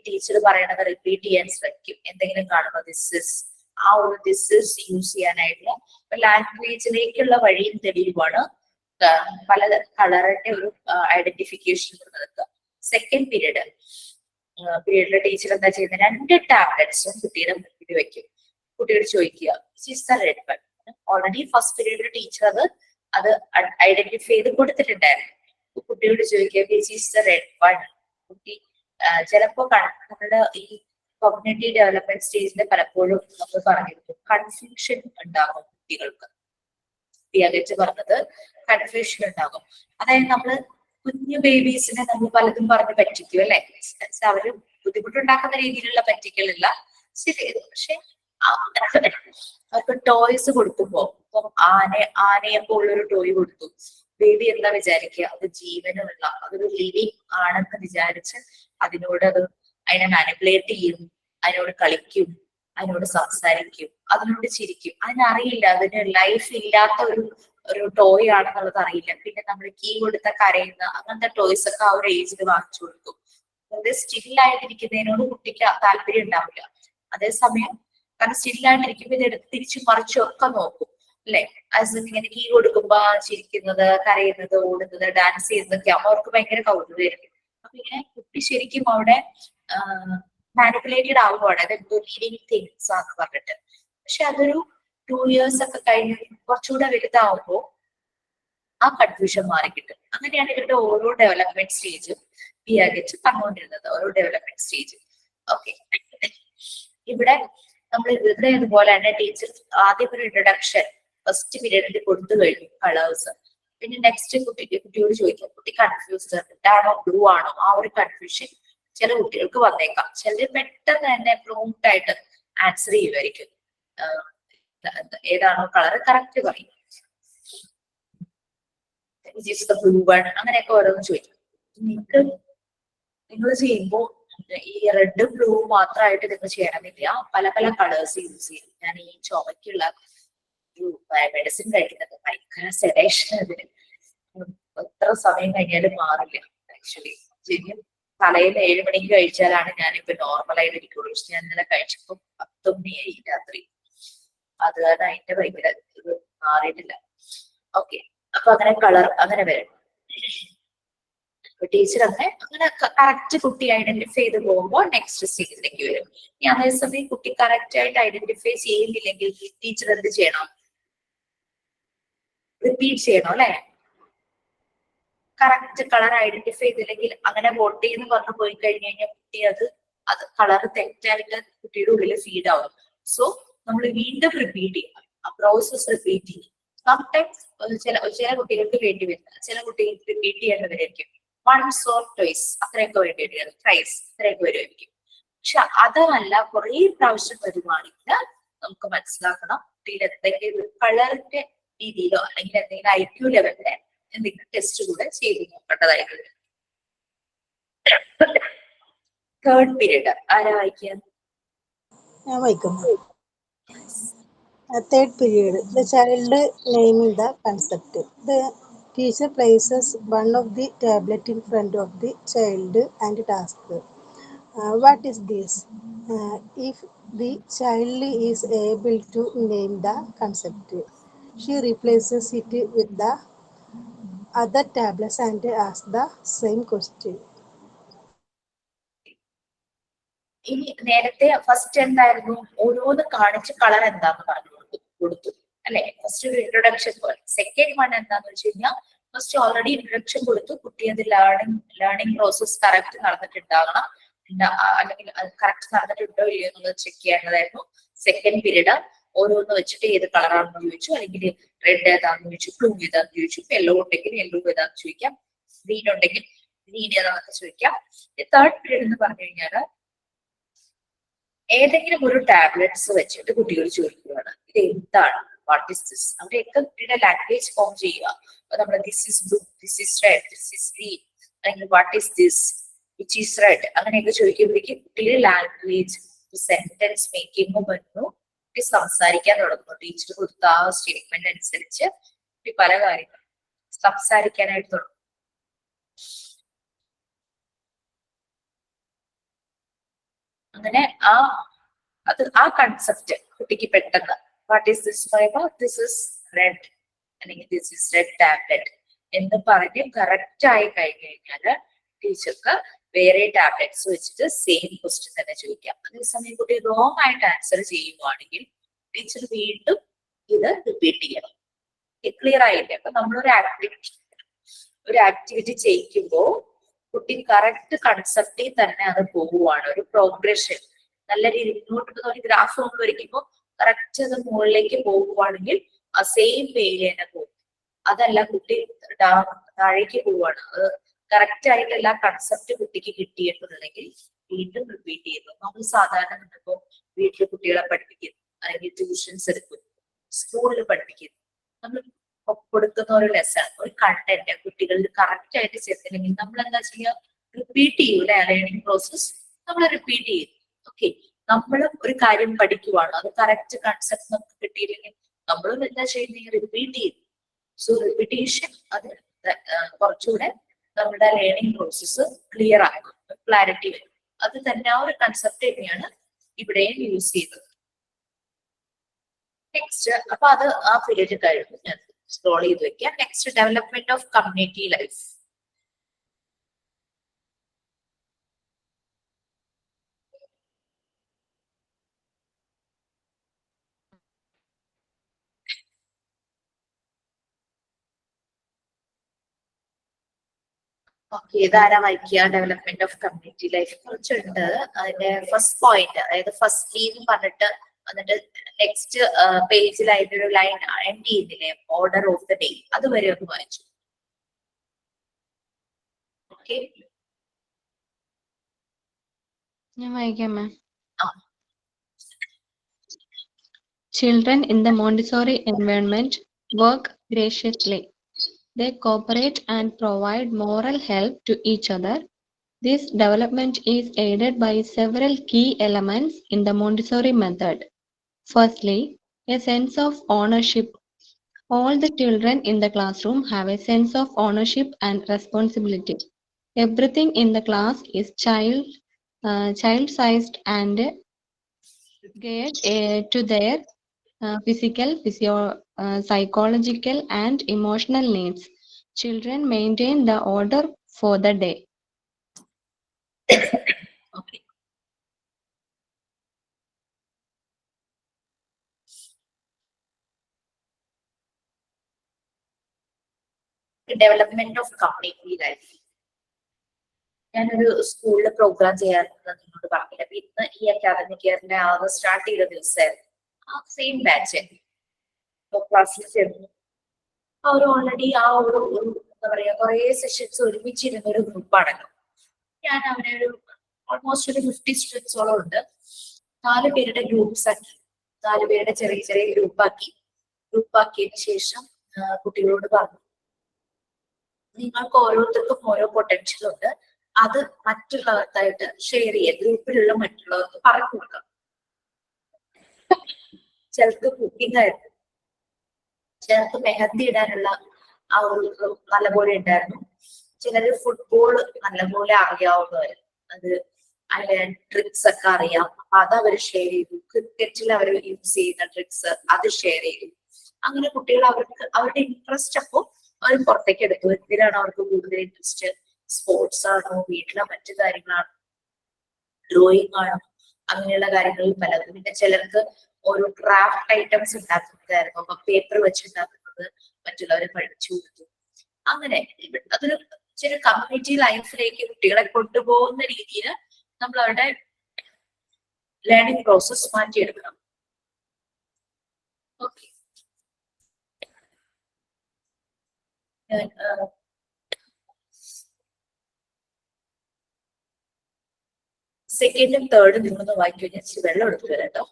ടീച്ചർ പറയണത് റിപ്പീറ്റ് ചെയ്യാൻ ശ്രമിക്കും. എന്തെങ്കിലും കാണുമ്പോൾ ദിസ് ഇസ്, ആ ഒരു ദിസ് ഇസ് യൂസ് ചെയ്യാനായിട്ടുള്ള ലാംഗ്വേജിലേക്കുള്ള വഴിയും തെളിയുവാണ് പല കളറിന്റെ ഒരു ഐഡന്റിഫിക്കേഷൻ നടക്കുക. സെക്കൻഡ് പീരീഡിലെ ടീച്ചർ എന്താ ചെയ്യുന്നത്, 2 ടാബ്ലറ്റ്സും കുട്ടിയുടെ മുന്നിൽ വെക്കും. കുട്ടിയോട് ചോദിക്കുക റെഡ് വൺ. ഓൾറെഡി ഫസ്റ്റ് പീരീഡിൽ ടീച്ചർ അത് ഐഡന്റിഫൈ ചെയ്ത് കൊടുത്തിട്ടുണ്ടായിരുന്നു. കുട്ടിയോട് ചോദിക്കുക which is the red one. കുട്ടി ചിലപ്പോ നമ്മുടെ ഈ കോഗ്നിറ്റീവ് ഡെവലപ്മെന്റ് സ്റ്റേജിന്റെ പലപ്പോഴും നമ്മൾ പറഞ്ഞിരുന്നു കൺഫ്യൂഷൻ ഉണ്ടാകും കുട്ടികൾക്ക്. പിയാഗറ്റ് പറഞ്ഞത് കൺഫ്യൂഷൻ ഉണ്ടാകും. അതായത് നമ്മള് കുഞ്ഞു ബേബീസിനെ നമ്മൾ പലതും പറഞ്ഞ് പറ്റിക്കും അല്ലെ. അവര് ബുദ്ധിമുട്ടുണ്ടാക്കുന്ന രീതിയിലുള്ള പറ്റിക്കലല്ല ശരി, പക്ഷെ അവർക്ക് ടോയ്സ് കൊടുക്കുമ്പോ ഇപ്പം ആനയെ പോലുള്ളൊരു ടോയ് കൊടുത്തു, ബേബി എന്താ വിചാരിക്കുക, അത് ജീവനുള്ള അതൊരു ലിവിങ് ആണെന്ന് വിചാരിച്ച് അതിനെ മാനിപ്പുലേറ്റ് ചെയ്യും, അതിനോട് കളിക്കും, അതിനോട് സംസാരിക്കും, അതിനോട് ചിരിക്കും. അതിനറിയില്ല അതിന് ലൈഫ് ഇല്ലാത്ത ഒരു ടോയ് ആണെന്നുള്ളത് അറിയില്ല. പിന്നെ നമ്മൾ കീ കൊടുത്ത കരയുന്ന അങ്ങനത്തെ ടോയ്സ് ഒക്കെ ആ ഒരു ഏജിൽ വാങ്ങിച്ചു കൊടുക്കും. അത് സ്റ്റില്ലായിട്ടിരിക്കുന്നതിനോട് കുട്ടിക്ക് താല്പര്യം ഉണ്ടാവില്ല. അതേസമയം കാരണം സ്റ്റില്ലായിട്ടിരിക്കുമ്പോൾ ഇത് എടുത്ത് തിരിച്ചും മറിച്ചും ഒക്കെ നോക്കും അല്ലെ. ഇങ്ങനെ കീ കൊടുക്കുമ്പോ ചിരിക്കുന്നത്, കരയുന്നത്, ഓടുന്നത്, ഡാൻസ് ചെയ്യുന്നതൊക്കെ ആവുമ്പോൾ അവർക്ക് ഭയങ്കര കൗതുകമായിരിക്കും. അപ്പൊ ഇങ്ങനെ കുട്ടി ശരിക്കും അവിടെ മാനിപ്പുലേറ്റഡ് ആവുകയാണ്, അതെന്തോ ലീവിങ് തിങ്സ് ആന്ന് പറഞ്ഞിട്ട്. പക്ഷെ അതൊരു 2 years ഒക്കെ കഴിഞ്ഞ് കുറച്ചുകൂടെ വലുതാവുമ്പോ ആ കൺഫ്യൂഷൻ മാറിക്കിട്ടും. അങ്ങനെയാണ് ഇവരുടെ ഓരോ ഡെവലപ്മെന്റ് സ്റ്റേജും പിയാഗറ്റ് പറഞ്ഞുകൊണ്ടിരുന്നത്. ഓരോ ഡെവലപ്മെന്റ് സ്റ്റേജ് ഓക്കെ, ഇവിടെ നമ്മൾ ഇവിടെ ഇതുപോലെ തന്നെ ടീച്ചർ ആദ്യം ഒരു ഇൻട്രൊഡക്ഷൻ ഫസ്റ്റ് പീരീഡിൽ കൊടുത്തു കഴിഞ്ഞു കളേഴ്സ്. പിന്നെ നെക്സ്റ്റ് കുട്ടിയോട് ചോദിക്കാം, കുട്ടി കൺഫ്യൂസ്ഡ്, റെഡ് ആണോ ബ്ലൂ ആണോ, ആ ഒരു കൺഫ്യൂഷൻ ചില കുട്ടികൾക്ക് വന്നേക്കാം. ചിലർ പെട്ടെന്ന് തന്നെ പ്രൂംപ്റ്റ് ആയിട്ട് ആൻസർ ചെയ്യുമായിരിക്കും, ഏതാണോ കളർ കറക്റ്റ് പറയും. ബ്ലൂ വൺ അങ്ങനെയൊക്കെ ഓരോന്ന് ചോദിക്കും. നിങ്ങൾ ചെയ്യുമ്പോൾ ഈ റെഡ് ബ്ലൂ മാത്രമായിട്ട് നിങ്ങൾ ചെയ്യണമെന്നില്ല, പല പല കളേഴ്സ് യൂസ് ചെയ്യും. ഞാൻ ഈ ചുമക്കുള്ള ഒരു മെഡിസിൻ കഴിക്കുന്നത് ഭയങ്കര സെഡേഷൻ, അതിന് എത്ര സമയം കഴിഞ്ഞാലും മാറില്ല. ആക്ച്വലി ശരിക്കും തലയിൽ 7 മണിക്ക് കഴിച്ചാലാണ് ഞാനിപ്പോ നോർമലായിട്ട് ഇരിക്കുള്ളൂ. പക്ഷെ ഞാൻ ഇന്നലെ കഴിച്ചപ്പോ 10 മണിയായി രാത്രി. അത് കാരണം അതിന്റെ ഭയങ്കര ഇത് മാറിയിട്ടില്ല. ഓക്കെ, അപ്പൊ അങ്ങനെ കളർ അങ്ങനെ വരും. ടീച്ചർ അങ്ങനെ കറക്റ്റ് കുട്ടി ഐഡന്റിഫൈ ചെയ്ത് പോകുമ്പോൾ നെക്സ്റ്റ് സ്റ്റേജിലേക്ക് വരും. ഇനി അതേസമയം കുട്ടി കറക്റ്റ് ആയിട്ട് ഐഡന്റിഫൈ ചെയ്യുന്നില്ലെങ്കിൽ ടീച്ചർ എന്ത് ചെയ്യണം? റിപ്പീറ്റ് ചെയ്യണം അല്ലെ? കറക്റ്റ് കളർ ഐഡന്റിഫൈ ചെയ്തില്ലെങ്കിൽ അങ്ങനെ വോട്ട് ചെയ്യുന്ന പറഞ്ഞു പോയി കഴിഞ്ഞു കഴിഞ്ഞാൽ കുട്ടി അത് കളർ തെറ്റായിട്ട് കുട്ടിയുടെ ഉള്ളിൽ ഫീഡ് ആവും. സോ നമ്മൾ വീണ്ടും റിപ്പീറ്റ് ചെയ്യണം, ആ പ്രോസസ് റിപ്പീറ്റ് ചെയ്യും. സംടൈംസ് ചില കുട്ടികൾക്ക് വേണ്ടി വരില്ല, ചില കുട്ടികൾക്ക് റിപ്പീറ്റ് ചെയ്യേണ്ടവരായിരിക്കും. വൺസ് ഓർ ട്വൈസ് അത്രയൊക്കെ വേണ്ടി വരും, ട്രൈസ് അത്രയൊക്കെ വരുമായിരിക്കും. പക്ഷെ അതല്ല, കുറെ പ്രാവശ്യം വരുവാണെങ്കിൽ നമുക്ക് മനസ്സിലാക്കണം കുട്ടിയിൽ എന്തെങ്കിലും കളറിന്റെ രീതിയിലോ അല്ലെങ്കിൽ എന്തെങ്കിലും IQ ലെവലിലെ എന്തെങ്കിലും ടെസ്റ്റ് കൂടെ ചെയ്ത് നോക്കേണ്ടതായിട്ട് വരും. തേർഡ് പീരീഡ് ആരാ വായിക്കുക? ഞാൻ വായിക്കുന്നു. Third period, the child naming the concept. The teacher places one of the tablet in front of the child and asks, what is this? If the child is able to name the concept, she replaces it with the other tablets and asks the same question. ഇനി നേരത്തെ first എന്തായിരുന്നു? ഓരോന്ന് കാണിച്ച് colour എന്താന്ന് പറഞ്ഞു കൊടുത്തു അല്ലെ? First ഒരു ഇൻട്രൊഡക്ഷൻ പോലെ. സെക്കൻഡ് വൺ എന്താന്ന് വെച്ച് കഴിഞ്ഞാൽ ഫസ്റ്റ് ഓൾറെഡി ഇൻട്രൊഡക്ഷൻ കൊടുത്തു, കുട്ടി അത് ലേണിംഗ് പ്രോസസ് കറക്റ്റ് നടന്നിട്ടുണ്ടാകണം, അല്ലെങ്കിൽ കറക്റ്റ് നടന്നിട്ടുണ്ടോ ഇല്ലയോ എന്നുള്ളത് ചെക്ക് ചെയ്യേണ്ടതായിരുന്നു. സെക്കൻഡ് പീരീഡ് ഓരോന്ന് വെച്ചിട്ട് ഏത് കളറാണെന്ന് ചോദിച്ചു, അല്ലെങ്കിൽ റെഡ് ഏതാന്ന് ചോദിച്ചു, ബ്ലൂ ഏതാന്ന് ചോദിച്ചു, യെല്ലോ ഉണ്ടെങ്കിൽ യെല്ലോ ഏതാന്ന് ചോദിക്കാം, ഗ്രീൻ ഉണ്ടെങ്കിൽ ഗ്രീൻ ഏതാന്നൊക്കെ ചോദിക്കാം. തേർഡ് പീരീഡ് എന്ന് പറഞ്ഞു കഴിഞ്ഞാൽ ഏതെങ്കിലും ഒരു ടാബ്ലറ്റ്സ് വെച്ചിട്ട് കുട്ടികൾ ചോദിക്കുകയാണ്, ഇത് എന്താണ്, വാട്ട് ഇസ് ദിസ്? അവരെയൊക്കെ കുട്ടിയുടെ ലാംഗ്വേജ് ഫോം ചെയ്യുക. അപ്പൊ നമ്മൾ this is blue, this is red, this is green, അല്ലെങ്കിൽ what is this, which is red, അങ്ങനെയൊക്കെ ചോദിക്കുമ്പോഴേക്കും കുട്ടിയുടെ ലാംഗ്വേജ് സെന്റൻസ് മേക്കിംഗ് വരുന്നു, കുട്ടി സംസാരിക്കാൻ തുടങ്ങുന്നു. ടീച്ചർ കൊടുത്ത ആ സ്റ്റേറ്റ്മെന്റ് അനുസരിച്ച് കുട്ടി പല കാര്യങ്ങൾ സംസാരിക്കാനായിട്ട് തുടങ്ങും. അങ്ങനെ ആ കൺസെപ്റ്റ് കുട്ടിക്ക് പെട്ടെന്ന് വാട്ട് ഈസ് ദിസ് പറയുമ്പോൾ ദിസ് ഇസ് റെഡ് അല്ലെങ്കിൽ ദിസ് ഇസ് റെഡ് ടാബ്ലറ്റ് എന്ന് പറഞ്ഞ് കറക്റ്റ് ആയി കഴിഞ്ഞു കഴിഞ്ഞാല് ടീച്ചർക്ക് വേറെ ടാബ്ലറ്റ്സ് വെച്ചിട്ട് സെയിം ക്വസ്റ്റ്യൻ തന്നെ ചോദിക്കാം. അതേസമയം കുട്ടി റോങ് ആയിട്ട് ആൻസർ ചെയ്യുവാണെങ്കിൽ ടീച്ചർ വീണ്ടും ഇത് റിപ്പീറ്റ് ചെയ്യണം. ക്ലിയർ ആയില്ലേ? അപ്പൊ നമ്മളൊരു ആക്ടിവിറ്റി ചെയ്യിക്കുമ്പോൾ കുട്ടി കറക്റ്റ് കൺസെപ്റ്റിൽ തന്നെ അത് പോവുകയാണ്, ഒരു പ്രോഗ്രഷൻ നല്ല രീതിയിൽ മുന്നോട്ട് ഒരു ഗ്രാഫ് കൊണ്ട് വരയ്ക്കുമ്പോൾ കറക്റ്റ് അത് മുകളിലേക്ക് പോകുവാണെങ്കിൽ ആ സെയിം വേയിൽ തന്നെ പോകും. അതല്ല കുട്ടി താഴേക്ക് പോവാണ്, അത് കറക്റ്റ് ആയിട്ട് എല്ലാ കൺസെപ്റ്റ് കുട്ടിക്ക് കിട്ടിയിട്ടുണ്ടെങ്കിൽ വീണ്ടും റിപ്പീറ്റ് ചെയ്യുന്നു. നമ്മൾ സാധാരണ ഇപ്പോ വീട്ടിൽ കുട്ടികളെ പഠിപ്പിക്കുന്നു അല്ലെങ്കിൽ ട്യൂഷൻസ് എടുക്കുന്നു, സ്കൂളിൽ പഠിപ്പിക്കുന്നു, നമ്മൾ കൊടുക്കുന്ന ഒരു ലെസൺ, ഒരു കണ്ടന്റ് കുട്ടികളിൽ കറക്റ്റ് ആയിട്ട് ചെയ്തില്ലെങ്കിൽ നമ്മൾ എന്താ ചെയ്യുക? റിപ്പീറ്റ് ചെയ്യൂലെ? ലേണിംഗ് പ്രോസസ് നമ്മൾ റിപ്പീറ്റ് ചെയ്യും. ഓക്കെ, നമ്മൾ ഒരു കാര്യം പഠിക്കുവാണ്, അത് കറക്റ്റ് കൺസെപ്റ്റ് നമുക്ക് കിട്ടിയില്ലെങ്കിൽ നമ്മളും എന്താ ചെയ്യുന്നത്? റിപ്പീറ്റ് ചെയ്യും. സോ റിപ്പീറ്റേഷൻ അത് കുറച്ചുകൂടെ നമ്മുടെ ലേണിംഗ് പ്രോസസ്സ് ക്ലിയർ ആകും, ക്ലാരിറ്റി വരും. അത് തന്നെ ആ ഒരു കൺസെപ്റ്റ് തന്നെയാണ് ഇവിടെയും യൂസ് ചെയ്തത്. നെക്സ്റ്റ്, അപ്പൊ അത് ആ പീരീഡ് കഴിഞ്ഞു, ഞാൻ സ്ക്രോൾ ചെയ്ത് വെക്കാം. Next, development of community life. Okay, ഇതാരാ വായിക്കുക? ഡെവലപ്മെന്റ് ഓഫ് കമ്മ്യൂണിറ്റി ലൈഫ് കുറിച്ചുണ്ട്. അതിന്റെ ഫസ്റ്റ് പോയിന്റ്, അതായത് ഫസ്റ്റ് എന്ന് പറഞ്ഞിട്ട് എന്നിട്ട് നെക്സ്റ്റ് പേജിൽ അതിന്റെ ഒരു ലൈൻ എൻഡ് ചെയ്യുന്നില്ലേ, ഓർഡർ ഓഫ് ദ ഡേ, അതുവരെ ഒന്ന് വായിച്ചു. ഓക്കെ, ഞാൻ വായിക്കാം മാം. ആ. Children in the Montessori environment work graciously. They cooperate and provide moral help to each other. This development is aided by several key elements in the Montessori method. Firstly, a sense of ownership. All the children in the classroom have a sense of ownership and responsibility. Everything in the class is child-sized and geared to their physical, psychological, and emotional needs. Children maintain the order for the day. Okay, development of community life. ഞാനൊരു സ്കൂളിൽ programme ചെയ്യാറുണ്ടെന്ന് നിങ്ങളോട് പറഞ്ഞില്ല. അപ്പൊ ഇന്ന് ഈ academic ഇയറിന്റെ start ചെയ്ത ദിവസമായിരുന്നു. ആ സെയിം ബാച്ച് ക്ലാസ്സിൽ ചേർന്നു. അവർ ഓൾറെഡി ആ ഒരു എന്താ പറയാ, കുറെ സെഷൻസ് ഒരുമിച്ചിരുന്ന ഒരു ഗ്രൂപ്പാണല്ലോ. ഞാൻ അവരെ ഒരു ഓൾമോസ്റ്റ് ഒരു 50 സ്റ്റുഡൻസോളം ഉണ്ട്. 4 പേരുടെ ഗ്രൂപ്പ്സ് ആക്കി, 4 പേരുടെ ചെറിയ ചെറിയ ഗ്രൂപ്പാക്കിയതിനു ശേഷം കുട്ടികളോട് പറഞ്ഞു, നിങ്ങൾക്ക് ഓരോരുത്തർക്കും ഓരോ പൊട്ടൻഷ്യൽ ഉണ്ട്, അത് മറ്റുള്ളവർക്കായിട്ട് ഷെയർ ചെയ്യുക, ഗ്രൂപ്പിലുള്ള മറ്റുള്ളവർക്ക് പറഞ്ഞു കൊടുക്കാം. ചിലർക്ക് കുക്കിംഗ് ആയിരുന്നു, ചിലർക്ക് മെഹന്തി ഇടാനുള്ള ആ ഒരു നല്ലപോലെ ഉണ്ടായിരുന്നു, ചിലര് ഫുട്ബോൾ നല്ലപോലെ അറിയാവുന്നവര്, അത് അതിന്റെ ട്രിക്സ് ഒക്കെ അറിയാം, അപ്പൊ അത് അവർ ഷെയർ ചെയ്തു. ക്രിക്കറ്റിൽ അവർ യൂസ് ചെയ്യുന്ന ട്രിക്സ് അത് ഷെയർ ചെയ്തു. അങ്ങനെ കുട്ടികൾ അവരുടെ ഇൻട്രസ്റ്റ് അപ്പോ അവർ പുറത്തേക്ക് എടുത്തു. എന്തിനാണ് അവർക്ക് കൂടുതൽ ഇൻട്രസ്റ്റ്? സ്പോർട്സ് ആണോ, വീട്ടിലെ മറ്റു കാര്യങ്ങളാണോ, ഡ്രോയിങ് ആണോ, അങ്ങനെയുള്ള കാര്യങ്ങളിൽ പലതും. പിന്നെ ചിലർക്ക് ഓരോ ക്രാഫ്റ്റ് ഐറ്റംസ് ഉണ്ടാക്കുന്നതായിരുന്നു, അപ്പൊ പേപ്പർ വെച്ചുണ്ടാക്കുന്നത് മറ്റുള്ളവരെ പഠിച്ചു കൊടുത്തു. അങ്ങനെ അതൊരു ചെറിയ കമ്മ്യൂണിറ്റി ലൈഫിലേക്ക് കുട്ടികളെ കൊണ്ടുപോകുന്ന രീതിയിൽ നമ്മൾ അവരുടെ ലേണിംഗ് പ്രോസസ് മാറ്റിയെടുക്കണം. ഓക്കെ, സെക്കൻഡും തേർഡും നിങ്ങളൊന്ന് വായിക്കോ. ഞാൻ ഇച്ചിരി വെള്ളം എടുത്തു വരാം കേട്ടോ.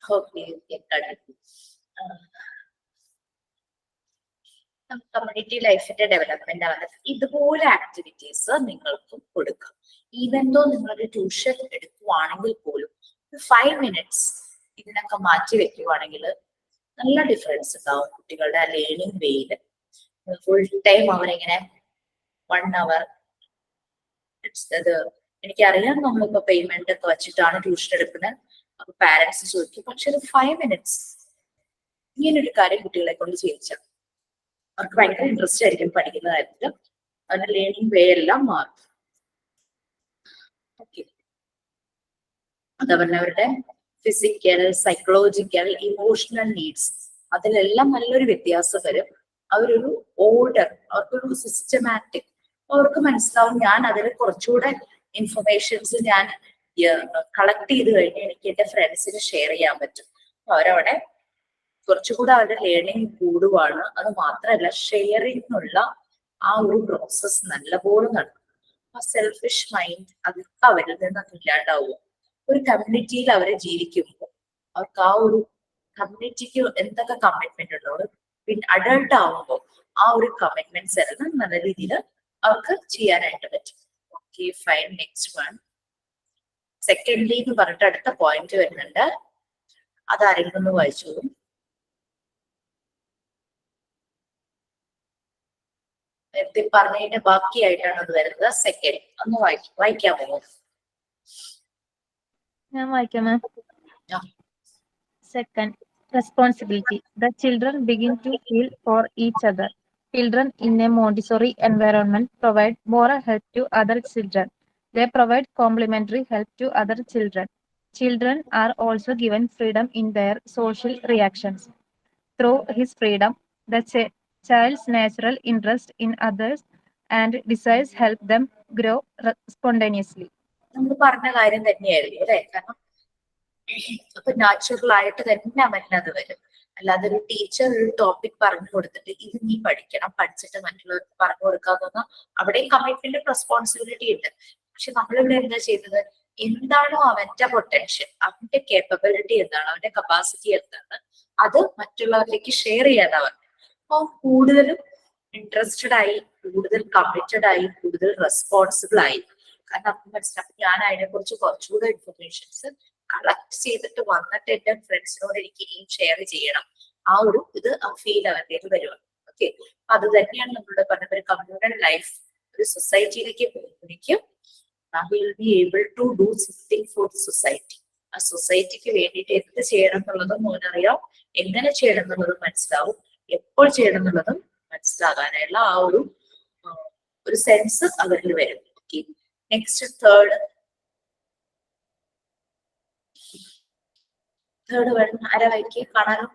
ഓക്കെ, കമ്മ്യൂണിറ്റി ലൈഫിന്റെ ഡെവലപ്മെന്റ് ആണ്. ഇതുപോലെ ആക്ടിവിറ്റീസ് നിങ്ങൾക്കും കൊടുക്കാം. ഈവൻ ദോ നിങ്ങളൊരു ട്യൂഷൻ എടുക്കുവാണെങ്കിൽ പോലും 5 minutes ഇതിനൊക്കെ മാറ്റി വെക്കുവാണെങ്കിൽ നല്ല ഡിഫറൻസ് ഉണ്ടാവും കുട്ടികളുടെ ലേണിംഗ് വേയില്. ഫുൾ ടൈം അവരിങ്ങനെ 1 hour, അത് എനിക്കറിയാം, നമ്മളിപ്പോ പേയ്മെന്റ് ഒക്കെ വെച്ചിട്ടാണ് ട്യൂഷൻ എടുക്കുന്നത്. അപ്പൊ പാരന്റ്സ് ചോദിക്കും, പക്ഷെ ഒരു 5 minutes ഇങ്ങനൊരു കാര്യം കുട്ടികളെ കൊണ്ട് ചെയ്യിച്ചാൽ അവർക്ക് ഭയങ്കര ഇൻട്രസ്റ്റ് ആയിരിക്കും പഠിക്കുന്ന കാര്യത്തില്. അവരുടെ ലേണിംഗ് വേ എല്ലാം മാറും. ഓക്കെ, അതവരുടെ അവരുടെ ഫിസിക്കൽ, സൈക്കോളജിക്കൽ, ഇമോഷണൽ നീഡ്സ് അതിലെല്ലാം നല്ലൊരു വ്യത്യാസം വരും. അവരൊരു ഓർഡർ, അവർക്കൊരു സിസ്റ്റമാറ്റിക്, അവർക്ക് മനസ്സിലാവും ഞാൻ അതിൽ കുറച്ചുകൂടെ ഇൻഫർമേഷൻസ് ഞാൻ കളക്ട് ചെയ്ത് കഴിഞ്ഞ് എനിക്ക് എന്റെ ഫ്രണ്ട്സിന് ഷെയർ ചെയ്യാൻ പറ്റും. അവരവിടെ കുറച്ചുകൂടെ അവരുടെ ലേണിംഗ് കൂടുവാണ്. അത് മാത്രമല്ല ഷെയറിങ്ങിനുള്ള ആ ഒരു പ്രോസസ് നല്ലപോലെ നടക്കും. ആ സെൽഫിഷ് മൈൻഡ് അതൊക്കെ അവരിൽ നിന്ന് ഇല്ലാണ്ടാവും. ഒരു കമ്മ്യൂണിറ്റിയിൽ അവരെ ജീവിക്കുമ്പോൾ അവർക്ക് ആ ഒരു കമ്മ്യൂണിറ്റിക്ക് എന്തൊക്കെ കമ്മിറ്റ്മെന്റ് ഉണ്ടോ പിന്നെ അഡൾട്ട് ആവുമ്പോൾ ആ ഒരു കമ്മിറ്റ്മെന്റ്സ് എല്ലാം നല്ല രീതിയിൽ അവർക്ക് ചെയ്യാനായിട്ട് പറ്റും. Okay fine. Next one secondly എന്ന് പറഞ്ഞിട്ട് അടുത്ത പോയിന്റ് വരുന്നുണ്ട്. അതാരെങ്കിലും ഒന്ന് വായിച്ചു. നേരത്തെ പറഞ്ഞതിന്റെ ബാക്കിയായിട്ടാണ് അത് വരുന്നത്. സെക്കൻഡ് ഒന്ന് വായിക്കാമോ? ഞാൻ വായിക്കാം മാം. Second, responsibility. The children begin to feel for each other. Children in a Montessori environment provide moral help to other children. They provide complementary help to other children. Children are also given freedom in their social reactions. Through his freedom, the child's natural interest in others and desires help them grow spontaneously. നമ്മൾ പറഞ്ഞ കാര്യം തന്നെയായിരുന്നു അല്ലെ? കാരണം അപ്പൊ natural ആയിട്ട് തന്നെ അവനത് വരും. അല്ലാതെ ഒരു ടീച്ചർ ഒരു ടോപ്പിക് പറഞ്ഞു കൊടുത്തിട്ട് ഇത് നീ പഠിക്കണം, പഠിച്ചിട്ട് മറ്റുള്ളവർക്ക് പറഞ്ഞു കൊടുക്കാന്ന് അവിടെയും കമ്മിറ്റ്മെന്റ് റെസ്പോൺസിബിലിറ്റി ഉണ്ട്. പക്ഷെ നമ്മളിവിടെ എന്താ ചെയ്തത്? എന്താണോ അവന്റെ പൊട്ടൻഷ്യൽ, അവന്റെ കേപ്പബിലിറ്റി എന്താണ്, അവന്റെ കപ്പാസിറ്റി എന്താണ്, അത് മറ്റുള്ളവരിലേക്ക് ഷെയർ ചെയ്യാനാണ്. അപ്പൊ കൂടുതലും ഇൻട്രസ്റ്റഡ് ആയി, കൂടുതൽ കമ്മിറ്റഡ് ആയി, കൂടുതൽ റെസ്പോൺസിബിൾ ആയി. കാരണം നമുക്ക് മനസ്സിലാവും ഞാൻ അതിനെ കുറിച്ച് കുറച്ചുകൂടെ ഇൻഫർമേഷൻസ് കളക്ട് ചെയ്തിട്ട് വന്നിട്ട് എന്റെ ഫ്രണ്ട്സിനോട് എനിക്ക് ഇനിയും ഷെയർ ചെയ്യണം. ആ ഒരു ഇത് ഫീൽ അവരിലേക്ക് വരുവാണ്. ഓക്കെ, അത് തന്നെയാണ് നമ്മളുടെ പറഞ്ഞ ഒരു കമ്മ്യൂണൽ ലൈഫ് ഒരു സൊസൈറ്റിയിലേക്ക് പോകുമ്പോഴേക്കും will be able to do something for the society. ആ സൊസൈറ്റിക്ക് വേണ്ടിയിട്ട് എന്ത് ചെയ്യണം എന്നുള്ളതും മോനറിയാം, എങ്ങനെ ചെയ്യണം എന്നുള്ളതും മനസ്സിലാവും, എപ്പോൾ ചെയ്യണം എന്നുള്ളതും മനസ്സിലാകാനുള്ള ആ ഒരു സെൻസ് അവരിൽ വരും. ഓക്കെ, നെക്സ്റ്റ് തേർഡ് വേണം. ആരാ വായിക്കുക? കാണാനോ?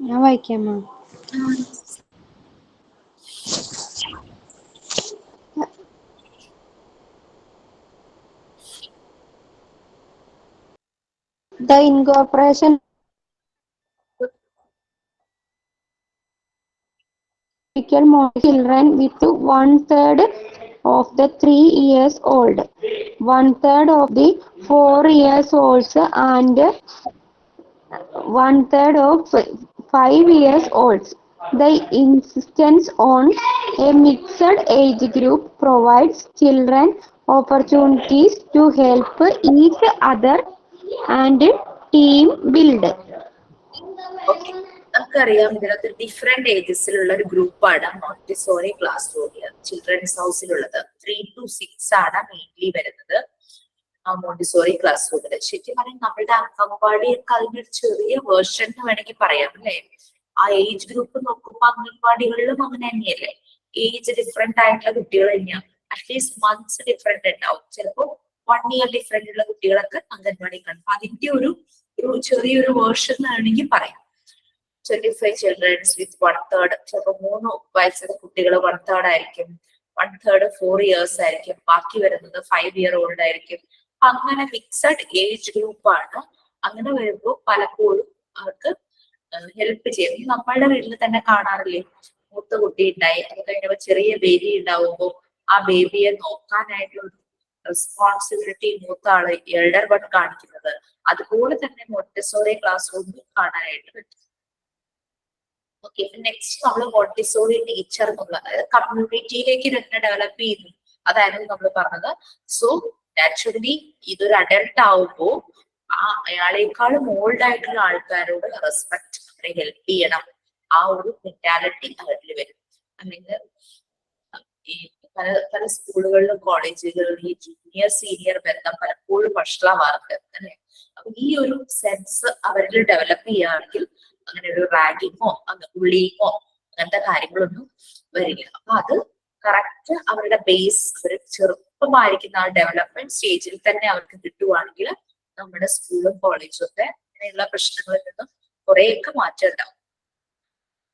ഞാൻ വായിക്കാം മാം. The incorporation more children with 1/3 of the 3 years old, 1/3 of the 4 years olds, and 1/3 of 5 years olds. The insistence on a mixed age group provides children opportunities to help each other and team build. Okay, നമുക്കറിയാം ഇതിനകത്ത് different ഏജസിലുള്ള ഒരു ഗ്രൂപ്പാണ് Montessori class റൂമില് children's ഹൗസിലുള്ളത്. 3 to 6 ആണ് mainly വരുന്നത് ആ Montessori class റൂമില്. ശരിക്കും പറഞ്ഞാൽ നമ്മളുടെ അംഗൻവാടിയൊക്കെ അതിന്റെ ഒരു ചെറിയ വേർഷൻ എന്ന് വേണമെങ്കിൽ പറയാം അല്ലെ. ആ ഏജ് ഗ്രൂപ്പ് നോക്കുമ്പോൾ അംഗൻവാടികളിലും അങ്ങനെ തന്നെയല്ലേ, ഏജ് ഡിഫറെന്റ് ആയിട്ടുള്ള കുട്ടികൾ തന്നെയാണ്. അറ്റ്ലീസ്റ്റ് മന്ത്സ് ഡിഫറെന്റ് ഉണ്ടാവും. ചിലപ്പോൾ 1 year ഡിഫറെന്റ് ഉള്ള കുട്ടികളൊക്കെ അംഗൻവാടി കാണും. അതിന്റെ ഒരു ചെറിയൊരു വേർഷൻ എന്ന് വേണമെങ്കിൽ പറയാം. 25 children with 1/3. ചിലപ്പോൾ 3 വയസ്സുള്ള കുട്ടികൾ 1/3 ആയിരിക്കും, 1/3 4 years ആയിരിക്കും, ബാക്കി വരുന്നത് 5 year old ആയിരിക്കും. അങ്ങനെ മിക്സഡ് ഏജ് ഗ്രൂപ്പാണ്. അങ്ങനെ വരുമ്പോൾ പലപ്പോഴും അവർക്ക് ഹെൽപ്പ് ചെയ്യും. നമ്മളുടെ വീട്ടിൽ തന്നെ കാണാറില്ലേ, മൂത്ത കുട്ടി ഉണ്ടായി അത് കഴിഞ്ഞപ്പോൾ ചെറിയ ബേബി ഉണ്ടാവുമ്പോൾ ആ ബേബിയെ നോക്കാനായിട്ടുള്ള റെസ്പോൺസിബിലിറ്റി മൂത്ത ആള് എൽഡർ വൺ കാണിക്കുന്നത്. അതുപോലെ തന്നെ മോണ്ടിസോറി ക്ലാസ് റൂമിൽ കാണാനായിട്ട് പറ്റും. ഓക്കെ, നെക്സ്റ്റ് നമ്മൾ മോണ്ടിസോറി ടീച്ചർ എന്നുള്ള കമ്മ്യൂണിറ്റിയിലേക്ക് തന്നെ ഡെവലപ്പ് ചെയ്യുന്നു. അതായിരുന്നു നമ്മൾ പറഞ്ഞത്. സോ നാച്ചുറലി ഇതൊരു അഡൽട്ട് ആവുമ്പോൾ അയാളെക്കാളും ഓൾഡ് ആയിട്ടുള്ള ആൾക്കാരോട് റെസ്പെക്ട്, അവരെ ഹെൽപ്പ് ചെയ്യണം, ആ ഒരു മെന്റാലിറ്റി അവരിൽ വരും. അല്ലെങ്കിൽ ഈ പല സ്കൂളുകളിലും കോളേജുകളിലും ഈ ജൂനിയർ സീനിയർ ബന്ധം പലപ്പോഴും വഷളാവാറുണ്ട് അല്ലെ. അപ്പൊ ഈ ഒരു സെൻസ് അവരിൽ ഡെവലപ്പ് ചെയ്യുകയാണെങ്കിൽ അങ്ങനെ ഒരു റാഗിങ്ങോ ബുള്ളിങ്ങോ അങ്ങനത്തെ കാര്യങ്ങളൊന്നും വരില്ല. അപ്പൊ അത് കറക്റ്റ് അവരുടെ ബേസ് ഒരു ചെറുപ്പമായിരിക്കുന്ന ആ ഡെവലപ്മെന്റ് സ്റ്റേജിൽ തന്നെ അവർക്ക് കിട്ടുവാണെങ്കിൽ നമ്മുടെ സ്കൂളും കോളേജും ഒക്കെ അങ്ങനെയുള്ള പ്രശ്നങ്ങളിൽ നിന്നും കുറെയൊക്കെ മാറ്റം ഉണ്ടാവും.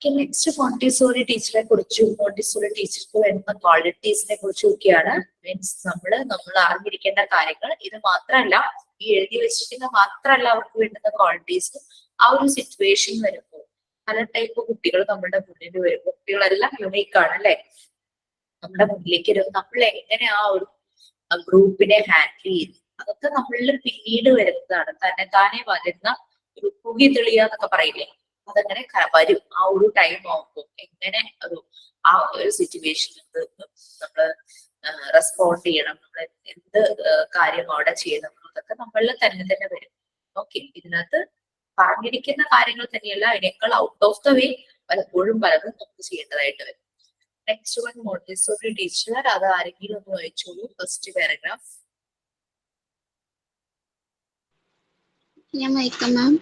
നെക്സ്റ്റ് മോണ്ടിസോറി ടീച്ചറെ കുറിച്ചും മോണ്ടിസോറി ടീച്ചർക്ക് വേണ്ടുന്ന ക്വാളിറ്റീസിനെ കുറിച്ചും ഒക്കെയാണ്. മീൻസ് നമ്മൾ അറിഞ്ഞിരിക്കേണ്ട കാര്യങ്ങൾ. ഇത് മാത്രമല്ല, ഈ എഴുതി വെച്ചിരിക്കുന്ന മാത്രമല്ല അവർക്ക് വേണ്ടുന്ന ക്വാളിറ്റീസ്. ആ ഒരു സിറ്റുവേഷൻ വരുമ്പോൾ പല ടൈപ്പ് കുട്ടികൾ നമ്മുടെ മുന്നിൽ വരും. കുട്ടികളെല്ലാം യുണീക്ക് ആണ് അല്ലെ? നമ്മുടെ മുന്നിലേക്ക് വരും. നമ്മൾ എങ്ങനെ ആ ഒരു ഗ്രൂപ്പിനെ ഹാൻഡിൽ ചെയ്യും, അതൊക്കെ നമ്മളിൽ പിന്നീട് വരുന്നതാണ്. തന്നെ താനെ വരുന്ന ഒരു പുകി തെളിയാന്നൊക്കെ പറയില്ലേ, അതങ്ങനെ വരും. ആ ഒരു ടൈം ആവുമ്പോൾ എങ്ങനെ ആ ഒരു സിറ്റുവേഷനിൽ നമ്മള് റെസ്പോണ്ട് ചെയ്യണം, നമ്മൾ എന്ത് കാര്യം അവിടെ ചെയ്യണം, അതൊക്കെ നമ്മളിൽ തന്നെ വരും. ഓക്കെ, ഇതിനകത്ത് പറഞ്ഞിരിക്കുന്ന കാര്യങ്ങൾ തന്നെയല്ല, അതിനേക്കാൾ ഔട്ട് ഓഫ് ദ വേ പലപ്പോഴും പലതും നമുക്ക് ചെയ്യേണ്ടതായിട്ട് വരും. Next one, Montessori teacher. അത് ആരെങ്കിലും ഒന്ന് വായിച്ചോളൂ, ഫസ്റ്റ് പാരഗ്രാഫ്. ഞാൻ വായിക്കാം മാം.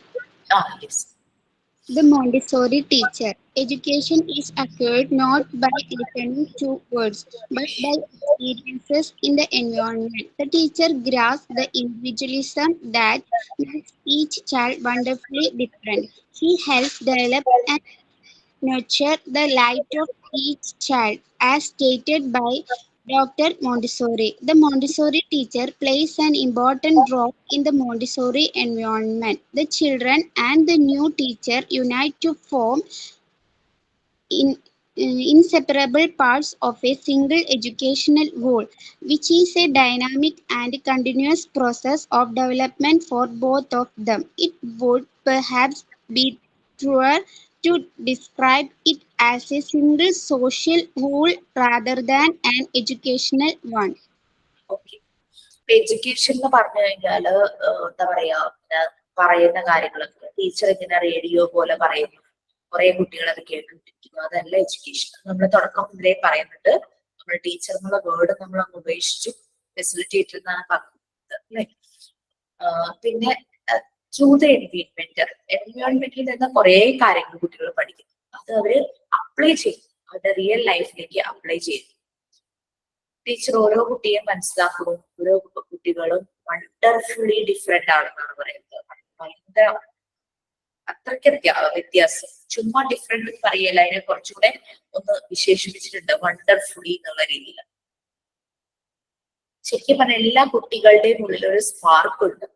Yes. The Montessori teacher. Education is acquired not by listening to words, but by experiences in the environment. The teacher grasps the individualism that makes each child wonderfully different. She helps develop and nurture the light of each child, as stated by Dr. Montessori. The Montessori teacher plays an important role in the Montessori environment. The children and the new teacher unite to form inseparable parts of a single educational whole, which is a dynamic and continuous process of development for both of them. It would perhaps be truer to describe it as a single social whole rather than an educational one. Okay, education എന്ന് പറഞ്ഞു കഴിഞ്ഞാല് എന്താ പറയാ, പറയുന്ന കാര്യങ്ങളൊക്കെ teacher ഇങ്ങനെ radio പോലെ പറയുന്നു, കുറെ കുട്ടികൾ അത് കേട്ടുകൊണ്ടിരിക്കുന്നു, അതല്ല എഡ്യൂക്കേഷൻ. നമ്മൾ തുടക്കം മുതലേ പറയുന്നുണ്ട്, നമ്മൾ ടീച്ചർ എന്നുള്ള വേർഡ് നമ്മൾ അങ്ങ് ഉപേക്ഷിച്ചു, ഫെസിലിറ്റേറ്റർ എന്നാണ് പറഞ്ഞത് അല്ലെ. പിന്നെ ത്രൂ ദ എൻവയോൺമെന്റിൽ നിന്ന് കുറെ കാര്യങ്ങൾ കുട്ടികൾ പഠിക്കുന്നു, അത് അവര് അപ്ലൈ ചെയ്യും, അവരുടെ റിയൽ ലൈഫിലേക്ക് അപ്ലൈ ചെയ്യും. ടീച്ചർ ഓരോ കുട്ടിയെ മനസ്സിലാക്കുന്നു, ഓരോ കുട്ടികളും വണ്ടർഫുള്ളി ഡിഫറെന്റ് ആണെന്നാണ് പറയുന്നത്. ഭയങ്കര അത്രയ്ക്ക് വ്യത്യാസം, ചുമ്മാ ഡിഫറെന്റ് പറയല്ല, അതിനെ കുറച്ചുകൂടെ ഒന്ന് വിശേഷിപ്പിച്ചിട്ടുണ്ട് വണ്ടർഫുള്ളി എന്നുള്ള രീതിയിൽ. ശരിക്കും പറഞ്ഞ എല്ലാ കുട്ടികളുടെയും ഉള്ളിൽ ഒരു സ്പാർക്ക് ഉണ്ട്,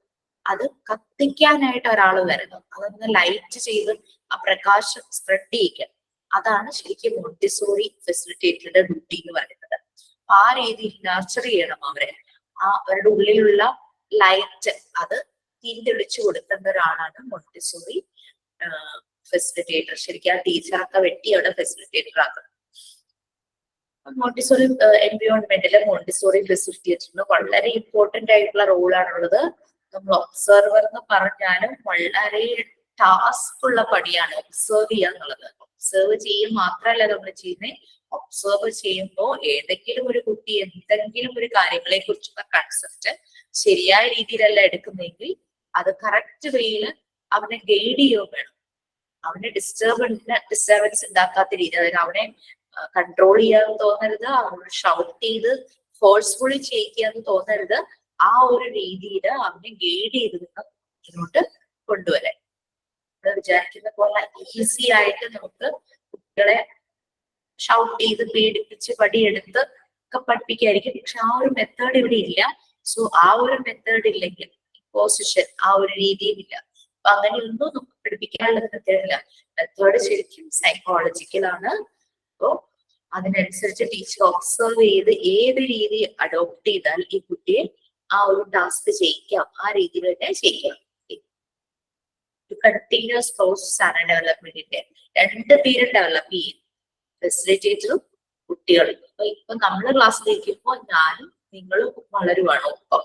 അത് കത്തിക്കാനായിട്ട് ഒരാൾ വരണം, അതൊന്ന് ലൈറ്റ് ചെയ്ത് ആ പ്രകാശം സ്പ്രെഡ് ചെയ്യിക്കണം. അതാണ് ശരിക്കും മോണ്ടിസോറി ഫെസിലിറ്റേറ്ററുടെ ഡ്യൂട്ടി എന്ന് പറയുന്നത്. ആ രീതിയിൽ നർച്ചർ ചെയ്യണം അവരെ, അവരുടെ ഉള്ളിലുള്ള ലൈറ്റ് അത് തിരിതെളിച്ചു കൊടുക്കേണ്ട ഒരാളാണ് മോണ്ടിസോറി ഫെസിലിറ്റേറ്റർ. ശരിക്കും ആ ടീച്ചറൊക്കെ വെട്ടി അവിടെ ഫെസിലിറ്റേറ്റർ ആക്കണം. മോണ്ടിസോറി എൻവയോൺമെന്റിലെ മോണ്ടിസോറി ഫെസിലിറ്റേറ്ററിന് വളരെ ഇമ്പോർട്ടന്റ് ആയിട്ടുള്ള റോളാണുള്ളത്. നമ്മൾ ഒബ്സർവർ എന്ന് പറഞ്ഞാലും വളരെ ടാസ്ക് ഉള്ള പണിയാണ് ഒബ്സർവ് ചെയ്യുക എന്നുള്ളത്. ഒബ്സർവ് ചെയ്യും മാത്രമല്ല നമ്മൾ ചെയ്യുന്നത്, ഒബ്സർവ് ചെയ്യുമ്പോൾ ഏതെങ്കിലും ഒരു കുട്ടി എന്തെങ്കിലും ഒരു കാര്യങ്ങളെ കുറിച്ചുള്ള കൺസെപ്റ്റ് ശരിയായ രീതിയിലല്ല എടുക്കുന്നെങ്കിൽ അത് കറക്റ്റ് വേയിൽ അവനെ ഗൈഡ് ചെയ്യുകയും വേണം. അവനെ ഡിസ്റ്റർബൻസ് ഉണ്ടാക്കാത്ത രീതി, അതായത് അവനെ കൺട്രോൾ ചെയ്യാന്ന് തോന്നരുത്, അവനോട് ഷൗട്ട് ചെയ്ത് ഫോഴ്സ്ഫുള്ളി ചെയ്യിക്കാന്ന് തോന്നരുത്. ആ ഒരു രീതിയിൽ അവനെ ഗൈഡ് ചെയ്ത് മുന്നോട്ട് കൊണ്ടുവരാൻ. നമ്മൾ വിചാരിക്കുന്ന പോലെ ഈസി ആയിട്ട് നമുക്ക് കുട്ടികളെ ഷൗട്ട് ചെയ്ത് പേടിപ്പിച്ച് പടിയെടുത്ത് ഒക്കെ പഠിപ്പിക്കായിരിക്കും, പക്ഷെ ആ ഒരു മെത്തേഡ് ഇവിടെ ഇല്ല. സോ ആ ഒരു മെത്തേഡ് ഇല്ലെങ്കിൽ പോസിഷൻ ആ ഒരു രീതിയും ഇല്ല. അപ്പൊ അങ്ങനെയൊന്നും നമുക്ക് പഠിപ്പിക്കാനുള്ള മെത്തേഡില്ല. മെത്തേഡ് ശരിക്കും സൈക്കോളജിക്കൽ ആണ്. അപ്പോ അതിനനുസരിച്ച് ടീച്ചർ ഒബ്സർവ് ചെയ്ത് ഏത് രീതി അഡോപ്റ്റ് ചെയ്താൽ ഈ കുട്ടിയെ ആ ഒരു ടാസ്ക് ചെയ്യിക്കാം, ആ രീതിയിൽ തന്നെ ചെയ്യിക്കാം. കണ്ടിന്യൂസ് പ്രോസസ് ആണ് ഡെവലപ്മെന്റിന്റെ. രണ്ട് പേരും ഡെവലപ്പ് ചെയ്യും, ഫെസിലിറ്റേറ്ററും കുട്ടികളും. ഇപ്പൊ നമ്മൾ ക്ലാസ്സിലിരിക്കുമ്പോൾ ഞാനും നിങ്ങളും വളരുവാണ് ഒപ്പം.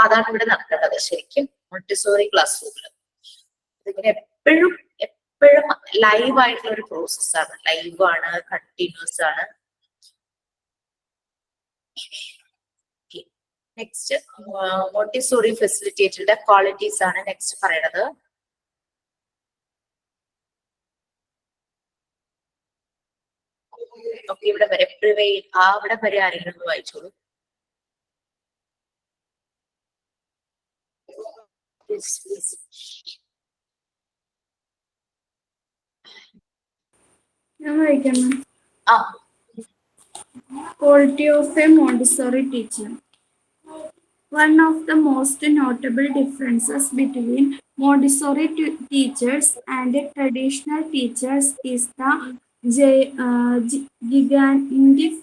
അതാണ് ഇവിടെ നടക്കേണ്ടത് ശരിക്കും മോണ്ടിസോറി ക്ലാസ് റൂമിൽ. ഇതിങ്ങനെ എപ്പോഴും ലൈവ് ആയിട്ടുള്ള ഒരു പ്രോസസ് ആണ്, ലൈവ് ആണ്, കണ്ടിന്യൂസ് ആണ്. നെക്സ്റ്റ് മോണ്ടിസോറി ഫെസിലിറ്റേറ്ററുടെ ക്വാളിറ്റീസ് ആണ് നെക്സ്റ്റ് പറയണത്. ഓക്കെ, ഇവിടെ വരെ പ്രിവെയിൽ, അവിടെ വരെ ആരെങ്കിലും ഒന്ന് വായിച്ചോളൂ. ഞാൻ വായിക്കാം. ആ, Quality of a Montessori teacher. One of the most notable differences between Montessori teachers and traditional teachers is the gigantic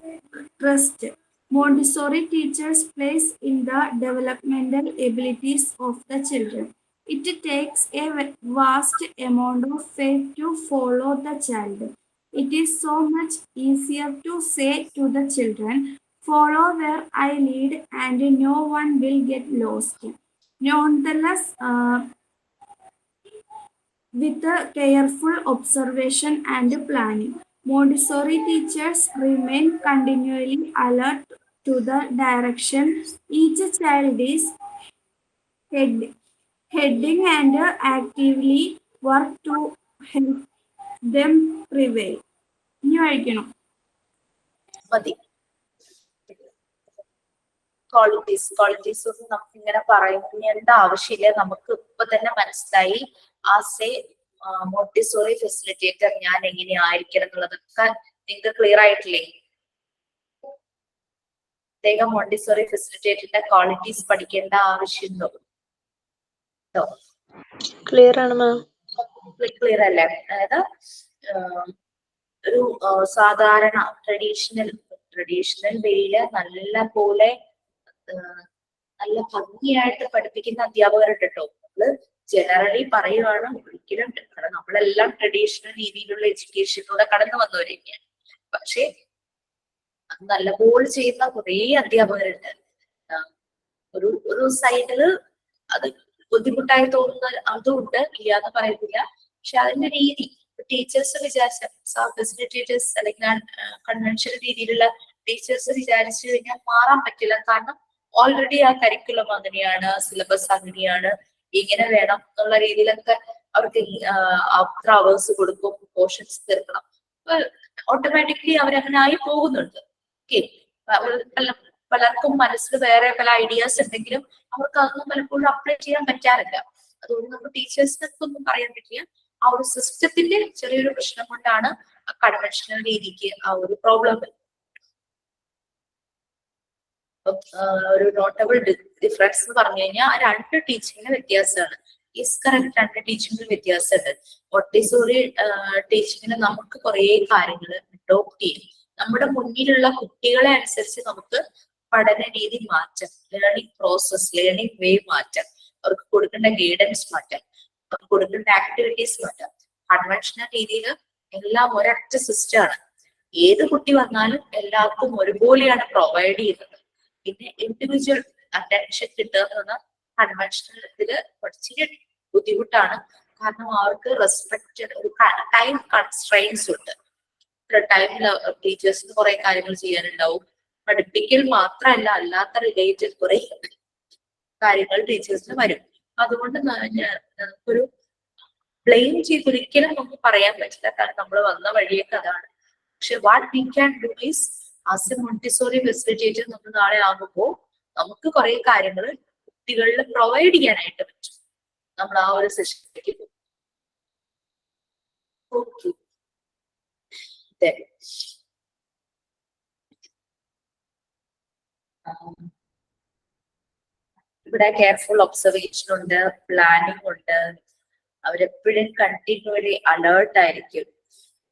trust. Montessori teachers place in the developmental abilities of the children. It takes a vast amount of faith to follow the child. It is so much easier to say to the children, follow where I lead and no one will get lost. Nonetheless, with a careful observation and planning, Montessori teachers remain continually alert to the direction each child is head- heading and actively work to help them prevail. ഇനി വായിക്കണം. മതി. Qualities ഒന്നും നമുക്ക് ഇങ്ങനെ പറയേണ്ട ആവശ്യമില്ല. നമുക്ക് ഇപ്പൊ തന്നെ മനസ്സിലായി ആസ് എ മോണ്ടിസോറി ഫെസിലിറ്റേറ്റർ ഞാൻ എങ്ങനെയായിരിക്കണം എന്നുള്ളതൊക്കെ നിങ്ങൾക്ക് ക്ലിയർ ആയിട്ടില്ലേ? പ്രത്യേകം മോണ്ടിസോറി ഫെസിലിറ്റേറ്ററിന്റെ ക്വാളിറ്റീസ് പഠിക്കേണ്ട ആവശ്യമുണ്ടോ? ക്ലിയർ ആണ് മാം. ക്ലിയർ അല്ലേ? അതായത് ഒരു സാധാരണ ട്രഡീഷണൽ വേയില് നല്ല പോലെ നല്ല ഭംഗിയായിട്ട് പഠിപ്പിക്കുന്ന അധ്യാപകരുണ്ട് കേട്ടോ. നമ്മള് ജനറലി പറയുവാണ്, ഒരിക്കലും കാരണം നമ്മളെല്ലാം ട്രഡീഷണൽ രീതിയിലുള്ള എഡ്യൂക്കേഷനിലൂടെ കടന്നു വന്നവരൊക്കെയാണ്. പക്ഷെ അത് നല്ലപോലെ ചെയ്യുന്ന കുറേ അധ്യാപകരുണ്ട്. ഒരു സൈഡില് അത് ബുദ്ധിമുട്ടായി തോന്നുന്ന അതുണ്ട്, ഇല്ലാന്ന് പറയുന്നില്ല. പക്ഷെ അതിന്റെ രീതി ടീച്ചേഴ്സ് വിചാരിച്ച ഫെസിലിറ്റേറ്റേഴ്സ് അല്ലെങ്കിൽ കൺവെൻഷണൽ രീതിയിലുള്ള ടീച്ചേഴ്സ് വിചാരിച്ചു കഴിഞ്ഞാൽ മാറാൻ പറ്റില്ല. കാരണം ഓൾറെഡി ആ കരിക്കുലം അങ്ങനെയാണ്, സിലബസ് അങ്ങനെയാണ്, ഇങ്ങനെ വേണം എന്നുള്ള രീതിയിലൊക്കെ അവർക്ക് അത്ര അവേഴ്സ് കൊടുക്കും, പോർഷൻസ് തീർക്കണം. അപ്പൊ ഓട്ടോമാറ്റിക്കലി അവരങ്ങനെ ആയി പോകുന്നുണ്ട്. ഓക്കെ, പലർക്കും മനസ്സിൽ വേറെ പല ഐഡിയാസ് ഉണ്ടെങ്കിലും അവർക്ക് അതൊന്നും പലപ്പോഴും അപ്ലൈ ചെയ്യാൻ പറ്റാറില്ല. അതുകൊണ്ട് നമുക്ക് ടീച്ചേഴ്സിനൊക്കെ ഒന്നും പറയാൻ പറ്റില്ല. ആ ഒരു സിസ്റ്റത്തിന്റെ ചെറിയൊരു പ്രശ്നം കൊണ്ടാണ് കൺവെൻഷണൽ രീതിക്ക് ആ ഒരു പ്രോബ്ലം. ഒരു നോട്ടബിൾ ഡിഫറൻസ് എന്ന് പറഞ്ഞു കഴിഞ്ഞാൽ രണ്ട് ടീച്ചിങ്ങിന് വ്യത്യാസമാണ്. ഈസ് കറക്റ്റ്, രണ്ട് ടീച്ചിങ്ങിന് വ്യത്യാസമുണ്ട്. മോണ്ടിസോറി ടീച്ചിങ്ങിന് നമുക്ക് കുറെ കാര്യങ്ങൾ അഡോപ്റ്റ് ചെയ്യും. നമ്മുടെ മുന്നിലുള്ള കുട്ടികളെ അനുസരിച്ച് നമുക്ക് പഠന രീതി മാറ്റാം, ലേണിംഗ് പ്രോസസ്, ലേണിംഗ് വേ മാറ്റാം, അവർക്ക് കൊടുക്കേണ്ട ഗൈഡൻസ് മാറ്റാം, അവർക്ക് കൊടുക്കേണ്ട ആക്ടിവിറ്റീസ് മാറ്റാം. കൺവെൻഷണൽ രീതിയിൽ എല്ലാം ഒരൊറ്റ സിസ്റ്റം ആണ്. ഏത് കുട്ടി വന്നാലും എല്ലാവർക്കും ഒരുപോലെയാണ് പ്രൊവൈഡ് ചെയ്യുന്നത്. പിന്നെ ഇൻഡിവിജ്വൽ അറ്റൻഷൻ കിട്ടുക കൺവെൻഷണൽ ഇതില് കുറച്ച് ബുദ്ധിമുട്ടാണ്. കാരണം അവർക്ക് റെസ്പെക്റ്റഡ് ഒരു ടൈം കൺസ്ട്രെയിൻസ് ഉണ്ട്. ടൈമിൽ ടീച്ചേഴ്സിന് കുറെ കാര്യങ്ങൾ ചെയ്യാനുണ്ടാവും. പഠിപ്പിക്കൽ മാത്രമല്ല, അല്ലാത്ത റിലേറ്റഡ് കുറെ കാര്യങ്ങൾ ടീച്ചേഴ്സിന് വരും. അതുകൊണ്ട് നമുക്കൊരു ബ്ലെയിം ചെയ്ത് ഒരിക്കലും നമുക്ക് പറയാൻ പറ്റില്ല, കാരണം നമ്മൾ വന്ന വഴിയൊക്കെ അതാണ്. പക്ഷെ what we can do is as A Montessori facilitator നമ്മൾ നാളെ ആകുമ്പോൾ നമുക്ക് കുറെ കാര്യങ്ങൾ കുട്ടികളിൽ പ്രൊവൈഡ് ചെയ്യാനായിട്ട് പറ്റും. നമ്മൾ ആ ഒരു സെഷനിലേക്ക് പോകും. ഓക്കെ, ഇവിടെ കെയർഫുൾ ഒബ്സർവേഷൻ ഉണ്ട്, പ്ലാനിങ് ഉണ്ട്. അവരെപ്പോഴും കണ്ടിന്യൂലി അലേർട്ട് ആയിരിക്കും.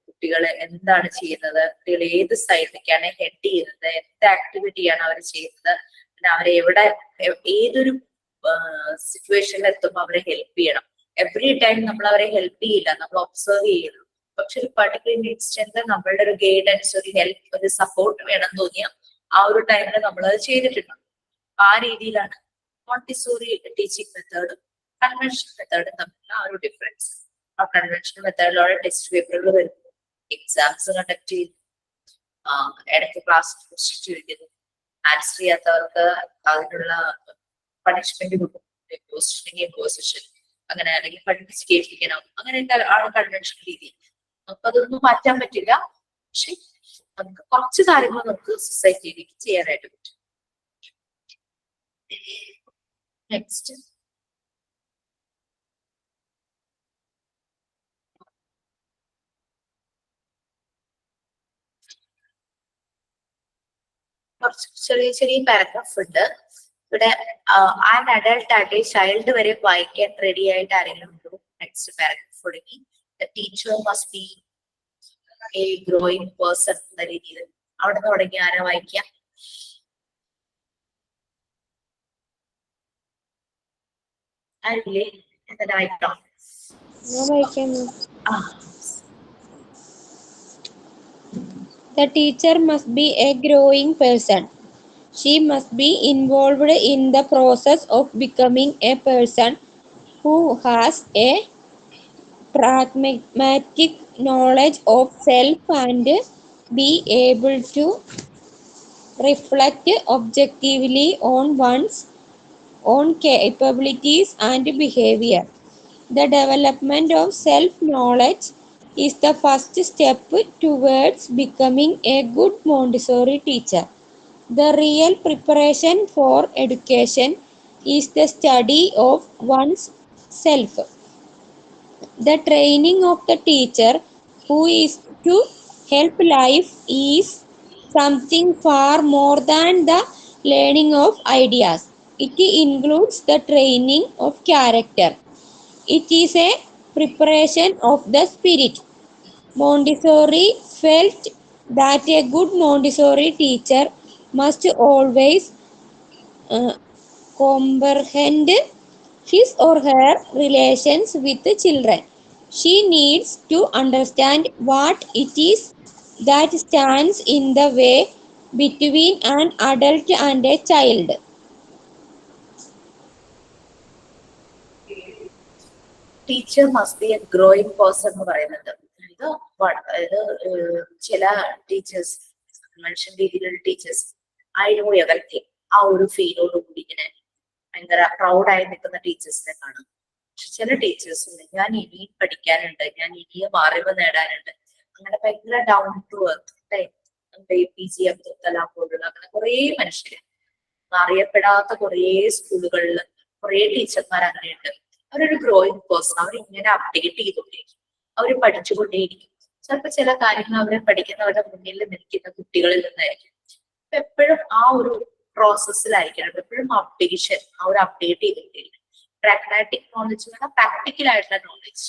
കുട്ടികൾ എന്താണ് ചെയ്യുന്നത്, കുട്ടികൾ ഏത് സൈഡിലേക്കാണ് ഹെഡ് ചെയ്യുന്നത്, എന്ത് ആക്ടിവിറ്റിയാണ് അവർ ചെയ്യുന്നത്, പിന്നെ അവരെ ഏതൊരു സിറ്റുവേഷനിൽ എത്തുമ്പോൾ അവരെ ഹെൽപ്പ് ചെയ്യണം. എവറി ടൈം നമ്മൾ അവരെ ഹെൽപ്പ് ചെയ്യില്ല, നമ്മൾ ഒബ്സർവ് ചെയ്യുള്ളൂ. പക്ഷെ ഒരു പർട്ടിക്കുലർ ഇൻസ്റ്റന്റ് നമ്മളുടെ ഒരു ഗൈഡൻസ്, ഒരു ഹെൽപ്പ്, ഒരു സപ്പോർട്ട് വേണം തോന്നിയാൽ ആ ഒരു ടൈമിൽ നമ്മൾ അത് ചെയ്തിട്ടുണ്ട്. ആ രീതിയിലാണ് മോണ്ടിസോറി ടീച്ചിങ് മെത്തേഡും കൺവെൻഷണൽ മെത്തേഡും തമ്മിലുള്ള ആ ഒരു ഡിഫറൻസ്. ആ കൺവെൻഷണൽ മെത്തേഡിലൂടെ ടെസ്റ്റ് പേപ്പറുകൾ വരും, എക്സാംസ് കണ്ടക്ട് ചെയ്യും, ഇടയ്ക്ക് ക്ലാസ് ചോദിക്കുന്നു, ആൻസർ ചെയ്യാത്തവർക്ക് അതിനുള്ള പണിഷ്മെന്റ് കൊടുക്കും, ഇമ്പോസിഷൻ അങ്ങനെ, അല്ലെങ്കിൽ പഠിപ്പിച്ച് കേൾപ്പിക്കണം, അങ്ങനെയൊക്കെ ആണ് കൺവെൻഷണൽ രീതി. നമുക്ക് അതൊന്നും മാറ്റാൻ പറ്റില്ല. പക്ഷെ നമുക്ക് കുറച്ച് കാര്യങ്ങൾ നമുക്ക് സൊസൈറ്റിയിലേക്ക് ചെയ്യാനായിട്ട് പറ്റും. നെക്സ്റ്റ്, കുറച്ച് ചെറിയ ചെറിയ പാരഗ്രാഫ് ഉണ്ട്. ഇവിടെ ആൻ അഡൾട്ട് ആയിട്ട് ചൈൽഡ് വരെ വായിക്കാൻ റെഡി ആയിട്ട് ആരെങ്കിലും ഉണ്ടോ? നെക്സ്റ്റ് പാരഗ്രാഫ് തുടങ്ങി. The teacher must be A growing person എന്ന രീതിയിൽ അവിടെ നിന്ന് തുടങ്ങി ആരാ വായിക്കാം? ആരില്ലേ? എന്താ വായിക്കാം? The teacher must be a growing person. She must be involved in the process of becoming a person who has a pragmatic knowledge of self and be able to reflect objectively on one's own capabilities and behavior. The development of self-knowledge is the first step towards becoming a good Montessori teacher. The real preparation for education is the study of one's self. The training of the teacher who is to help life is something far more than the learning of ideas. It includes the training of character. It is a preparation of the spirit. Montessori felt that a good Montessori teacher must always comprehend his or her relations with the children. She needs to understand what it is that stands in the way between an adult and a child. Teacher must be A growing person എന്ന് പറയുന്നത് അതായത് ചില teachers മനുഷ്യൻ രീതിയിലുള്ള teachers ആയിരുന്നു എവർക്ക് ആ ഒരു ഫീലോട് കൂടി ഇങ്ങനെ ഭയങ്കര പ്രൗഡായി നിൽക്കുന്ന ടീച്ചേഴ്സിനെ കാണും. പക്ഷെ ചില ടീച്ചേഴ്സ് ഞാൻ ഇനിയും പഠിക്കാനുണ്ട്, ഞാൻ ഇനിയും അറിവ് നേടാനുണ്ട്, അങ്ങനെ ഭയങ്കര down to earth APJ Abdul Kalam പോലുള്ള അങ്ങനെ കുറെ മനുഷ്യര് അറിയപ്പെടാത്ത കുറെ സ്കൂളുകളിൽ കുറെ ടീച്ചർമാർ അങ്ങനെയുണ്ട്. അവരൊരു ഗ്രോയിങ് പേഴ്സൺ, അവരിങ്ങനെ അപ്ഡേറ്റ് ചെയ്തുകൊണ്ടിരിക്കും, അവർ പഠിച്ചുകൊണ്ടേയിരിക്കും. ചിലപ്പോൾ ചില കാര്യങ്ങൾ അവരെ പഠിക്കുന്നവരുടെ മുന്നിൽ നിൽക്കുന്ന കുട്ടികളിൽ നിന്നായിരിക്കും. എപ്പോഴും ആ ഒരു പ്രോസസ്സിലായിരിക്കണം, എപ്പോഴും അപ്ഡേഷൻ, ആ ഒരു അപ്ഡേറ്റ് ചെയ്തുകൊണ്ടിരിക്കും. പ്രാഗ്മാറ്റിക് നോളജ് വേണം, പ്രാക്ടിക്കൽ ആയിട്ടുള്ള നോളജ്.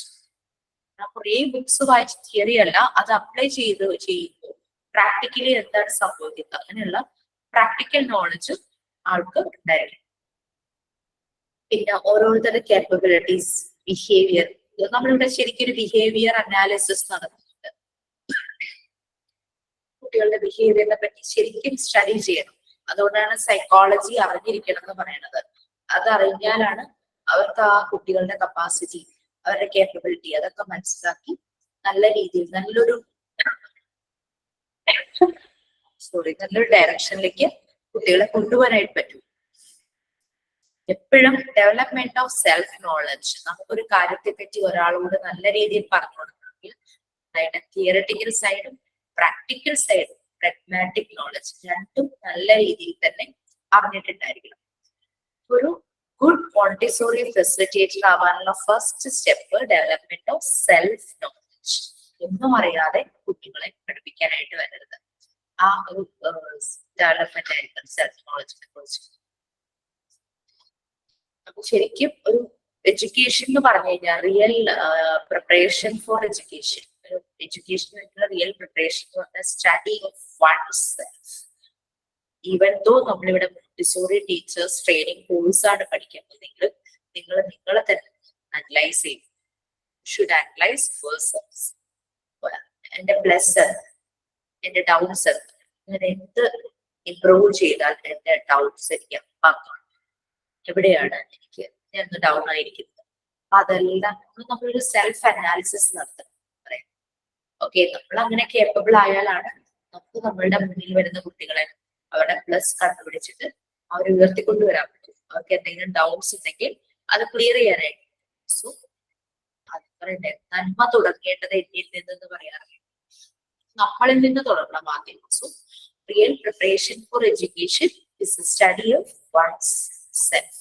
കുറെ ബുക്സ് വായിച്ച് തിയറി അല്ല, അത് അപ്ലൈ ചെയ്യുമ്പോൾ പ്രാക്ടിക്കലി എന്താണ് സംഭവിക്കുന്നത്, അങ്ങനെയുള്ള പ്രാക്ടിക്കൽ നോളജ് ആൾക്ക് ഉണ്ടായിരിക്കും. പിന്നെ ഓരോരുത്തരുടെ കേപ്പബിലിറ്റീസ്, ബിഹേവിയർ, നമ്മളിവിടെ ശരിക്കും ഒരു ബിഹേവിയർ അനാലിസിസ് നടത്തുന്നുണ്ട്. കുട്ടികളുടെ ബിഹേവിയറിനെ പറ്റി ശരിക്കും സ്റ്റഡി ചെയ്യണം. അതുകൊണ്ടാണ് സൈക്കോളജി അറിഞ്ഞിരിക്കണം എന്ന് പറയുന്നത്. അതറിഞ്ഞാലാണ് അവർക്ക് ആ കുട്ടികളുടെ കപ്പാസിറ്റി, അവരുടെ കേപ്പബിലിറ്റി അതൊക്കെ മനസ്സിലാക്കി നല്ല രീതിയിൽ നല്ലൊരു ഡയറക്ഷനിലേക്ക് കുട്ടികളെ കൊണ്ടുപോകാനായിട്ട് പറ്റും. എപ്പോഴും ഡെവലപ്മെന്റ് ഓഫ് സെൽഫ് നോളജ്, നമുക്കൊരു കാര്യത്തെ പറ്റി ഒരാളോട് നല്ല രീതിയിൽ പറഞ്ഞു കൊടുക്കണമെങ്കിൽ അതായത് തിയററ്റിക്കൽ സൈഡും പ്രാക്ടിക്കൽ സൈഡും പ്രാഗ്മാറ്റിക് നോളജ് രണ്ടും നല്ല രീതിയിൽ തന്നെ അറിഞ്ഞിട്ടുണ്ടായിരിക്കണം. ഒരു ഗുഡ് മോണ്ടിസോറി ഫെസിലിറ്റേറ്റർ ആവാനുള്ള first step development of self knowledge. ഒന്നും അറിയാതെ കുട്ടികളെ പഠിപ്പിക്കാനായിട്ട് വരരുത്. ആ ഒരു ഡെവലപ്മെന്റ് ആയിരിക്കും സെൽഫ് നോളജിനെ കുറിച്ച്. അപ്പൊ ശരിക്കും ഒരു എഡ്യൂക്കേഷൻ എന്ന് പറഞ്ഞു കഴിഞ്ഞാൽ real preparation for education, education real preparation എന്ന് പറഞ്ഞാൽ study of one self. Even though നമ്മളിവിടെ മോണ്ടിസോറി ടീച്ചേഴ്സ് ട്രെയിനിങ് കോഴ്സ് ആണ് പഠിക്കുന്നത്, നിങ്ങൾ നിങ്ങളെ തന്നെ അനലൈസ് ചെയ്യും. ഷുഡ് അനലൈസ് പേഴ്സൺസ്, എന്റെ പ്ലസ്, എന്റെ ഡൗട്ട്സ്, അങ്ങനെ എന്ത് ഇംപ്രൂവ് ചെയ്താൽ എന്റെ ഡൗട്ട്സ് എനിക്ക് അപ്പാക്കാം, എവിടെയാണ് എനിക്ക് ഞാൻ ഡൗൺ ആയിരിക്കുന്നത്. അപ്പൊ അതെല്ലാം നമ്മളൊരു സെൽഫ് അനാലിസിസ് നടത്തണം. പറയാം ഓക്കെ, നമ്മൾ അങ്ങനെ കേപ്പബിൾ ആയാലാണ് നമുക്ക് നമ്മളുടെ മുന്നിൽ വരുന്ന കുട്ടികളെ അവരുടെ പ്ലസ് കണ്ടുപിടിച്ചിട്ട് അവരെ ഉയർത്തിക്കൊണ്ടുവരാൻ പറ്റും. അവർക്ക് എന്തെങ്കിലും ഡൗട്ട്സ് ഉണ്ടെങ്കിൽ അത് ക്ലിയർ ചെയ്യാനായിട്ട്. സോ അത് പറയണ്ടേ, നന്മ തുടങ്ങേണ്ടത് എന്നിൽ നിന്നെന്ന് പറയാറില്ല, നമ്മളിൽ നിന്ന് തുടങ്ങണം ആദ്യം. So real preparation for education is a study of one's self.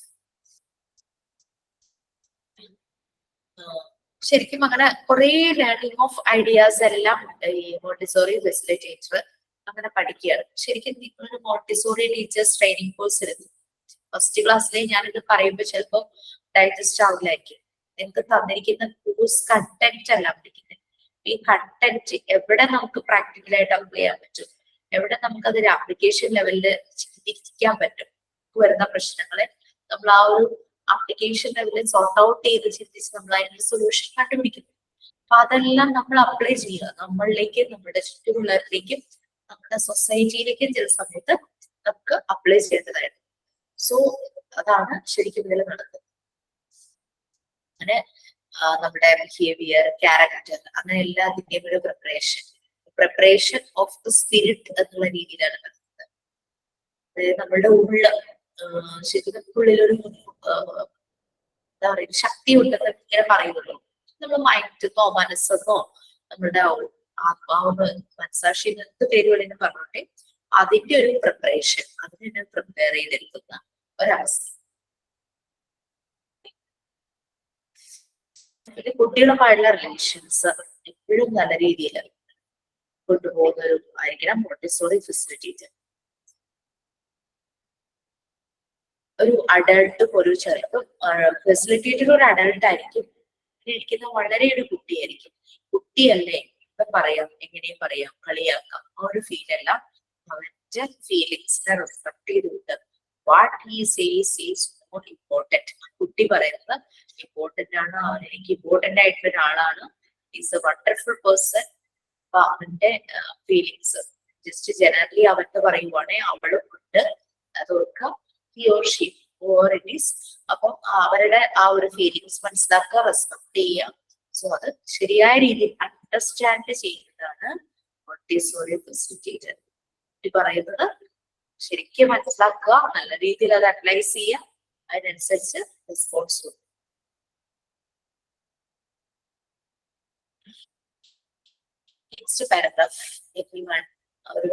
ശരിക്കും അങ്ങനെ കുറെ ലേണിംഗ് ഓഫ് ഐഡിയാസ് എല്ലാം ഈ മോണ്ടിസോറി ഫെസിലിറ്റേറ്റർ അങ്ങനെ പഠിക്കുകയാണ്. ശരിക്കും നിങ്ങളൊരു മോണ്ടിസോറി ടീച്ചേഴ്സ് ട്രെയിനിങ് കോഴ്സ് എടുത്തു, ഫസ്റ്റ് ക്ലാസ്സിലെ ഞാനിത് പറയുമ്പോൾ ചിലപ്പോൾ ഡൈജസ്റ്റ് ആവില്ലായിരിക്കും. നിങ്ങൾക്ക് തന്നിരിക്കുന്ന കോഴ്സ് കണ്ടന്റ് അല്ല പഠിക്കുന്നത്. ഈ കണ്ടന്റ് എവിടെ നമുക്ക് പ്രാക്ടിക്കലായിട്ട് അപ്ലൈ ചെയ്യാൻ പറ്റും, എവിടെ നമുക്ക് അതൊരു ആപ്ലിക്കേഷൻ ലെവലിൽ ചിന്തിക്കാൻ പറ്റും, വരുന്ന പ്രശ്നങ്ങളെ നമ്മൾ ആ ഒരു ആപ്ലിക്കേഷൻ ലെവലിൽ സോർട്ട് ഔട്ട് ചെയ്ത് ചിന്തിച്ച് നമ്മൾ അതിനൊരു സൊല്യൂഷൻ കണ്ടുപിടിക്കുന്നു. അപ്പൊ അതെല്ലാം നമ്മൾ അപ്ലൈ ചെയ്യുക നമ്മളിലേക്ക്, നമ്മുടെ ചുറ്റുമുള്ളവരിലേക്കും നമ്മുടെ സൊസൈറ്റിയിലേക്കും ചില സമയത്ത് നമുക്ക് അപ്ലൈ ചെയ്യേണ്ടതായിരുന്നു. സോ അതാണ് ശരിക്കും ഇതിൽ നടക്കുന്നത്. അങ്ങനെ നമ്മുടെ ബിഹേവിയർ, ക്യാരക്ടർ, അങ്ങനെ എല്ലാത്തിന്റെയും ഒരു പ്രിപ്പറേഷൻ ഓഫ് ദ സ്പിരിറ്റ് എന്നുള്ള രീതിയിലാണ് നടക്കുന്നത്. അതായത് നമ്മളുടെ ശരിക്കും ഉള്ളിലൊരു എന്താ പറയുക ശക്തി ഉണ്ടെന്ന് ഇങ്ങനെ പറയുമല്ലോ. നമ്മൾ മൈൻഡെന്നോ മനസ്സെന്നോ നമ്മളുടെ ആത്മാവെന്നോ മനസാക്ഷി എന്ത് പേര് വേണമെന്ന് പറഞ്ഞോട്ടെ, അതിന്റെ ഒരു പ്രിപ്പറേഷൻ, അതിനെ പ്രിപ്പയർ ചെയ്തിരിക്കുന്ന ഒരവസ്ഥ. പിന്നെ കുട്ടികളുമായുള്ള റിലേഷൻസ് എപ്പോഴും നല്ല രീതിയിൽ കൊണ്ടുപോകുന്നൊരു ആയിരിക്കണം മോണ്ടിസോറി ഫെസിലിറ്റേറ്റർ. ഒരു അഡൾട്ടും ഒരു ചെറുതും ഫെസിലിറ്റേറ്റർ ഒരു അഡൾട്ട് ആയിരിക്കും, ഇരിക്കുന്ന വളരെ ഒരു കുട്ടിയായിരിക്കും. കുട്ടിയല്ലേ പറയാം, എങ്ങനെയും പറയാം, കളിയാക്കാം, ആ ഒരു ഫീൽ അല്ല. അവന്റെ ഫീലിങ്സിനെ റെസ്പെക്ട് ചെയ്തുകൊണ്ട് what he says is not important. കുട്ടി പറയുന്നത് ഇമ്പോർട്ടന്റ് ആണ്, എനിക്ക് ഇമ്പോർട്ടന്റ് ആയിട്ടുള്ള ഒരാളാണ്, ഈസ് എ വണ്ടർഫുൾ പേഴ്സൺ. അപ്പൊ അവന്റെ ഫീലിങ്സ് ജസ്റ്റ് ജനറലി അവന്റെ പറയുവാണെങ്കിൽ അവളും ഉണ്ട്, അതൊക്കെ he or she or it is. അപ്പം അവരുടെ ആ ഒരു ഫീലിങ്സ് മനസ്സിലാക്കുക, റെസ്പെക്ട് ചെയ്യുക. സോ അത് ശരിയായ രീതിയിൽ അണ്ടർസ്റ്റാൻഡ് ചെയ്യുന്നതാണ് മോണ്ടിസോറി ഫെസിലിറ്റേറ്റർ. പറയുന്നത് ശരിക്കും മനസ്സിലാക്കുക, നല്ല രീതിയിൽ അത് അനലൈസ് ചെയ്യുക, അതിനനുസരിച്ച് റെസ്പോൺസ് കൊടുക്കുക. നെക്സ്റ്റ് പാരഗ്രാഫ് എവരിവൺ, ഒരു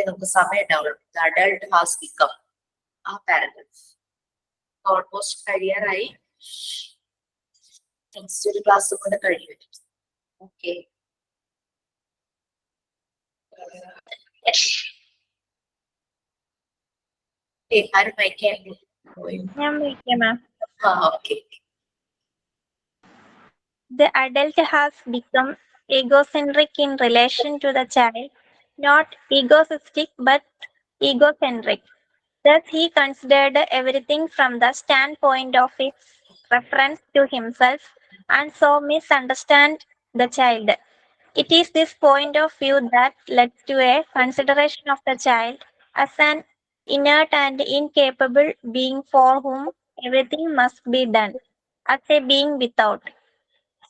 നമുക്ക് സമയം ഉണ്ടാവുള്ളൂ. ദ അഡൾട്ട് ഹാസ് ബിക്കം, ആ പാരഗ്രാഫ് ഓൾമോസ്റ്റ് കഴിയാറായി. നെക്സ്റ്റ് ഒരു ക്ലാസ് കൂടെ കഴിയും. ഓക്കെ, ആരും വായിക്കാൻ ഞാൻ വിളിക്കാം മാം. Okay. The adult has become egocentric in relation to the child, not egoistic but egocentric. Thus, he considered everything from the standpoint of its reference to himself and so misunderstood the child. It is this point of view that led to a consideration of the child as an inert and incapable being for whom everything must be done, as a being without.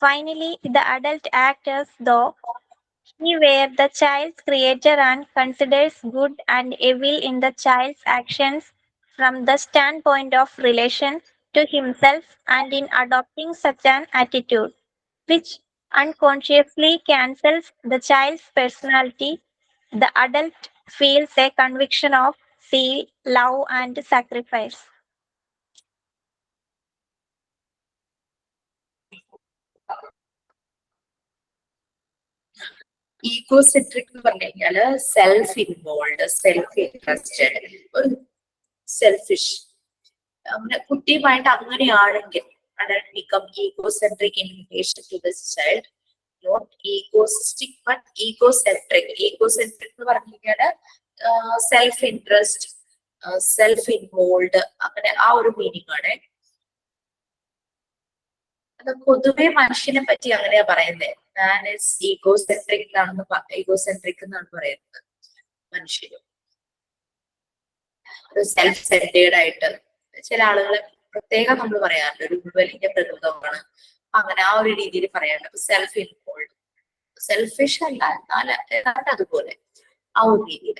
Finally, the adult acts as though he were the child's creator and considers good and evil in the child's actions from the standpoint of relation to himself, and in adopting such an attitude, which unconsciously cancels the child's personality, the adult feels a conviction of zeal, love, and sacrifice. Egocentric എന്ന് പറഞ്ഞു കഴിഞ്ഞാല് self involve, self interested, ഒരു selfish. അങ്ങനെ കുട്ടിയുമായിട്ട് അങ്ങനെയാണെങ്കിൽ adult become egocentric in relation to this child, not egoistic but egocentric. Egocentric എന്ന് പറഞ്ഞു കഴിഞ്ഞാല് self interest, self involve, അങ്ങനെ ആ ഒരു മീനിങ് ആണ്. അത് പൊതുവെ മനുഷ്യനെ പറ്റി അങ്ങനെയാ പറയുന്നത്. മാൻ ഇസ് ഈഗോസെൻട്രിക് എന്നാണ് പറയുന്നത്. മനുഷ്യരും ഒരു സെൽഫ് സെന്റേർഡ് ആയിട്ട് ചില ആളുകളെ പ്രത്യേകം നമ്മൾ പറയാറുണ്ട്, ഒരു ഉൾവലിന്റെ പ്രകൃതമാണ്, അങ്ങനെ ആ ഒരു രീതിയിൽ പറയാറുണ്ട്. സെൽഫ് ഇൻവോൾവ്, സെൽഫിഷ് അല്ല, എന്നാൽ ഏതാണ്ട് അതുപോലെ ആ ഒരു രീതിയിൽ.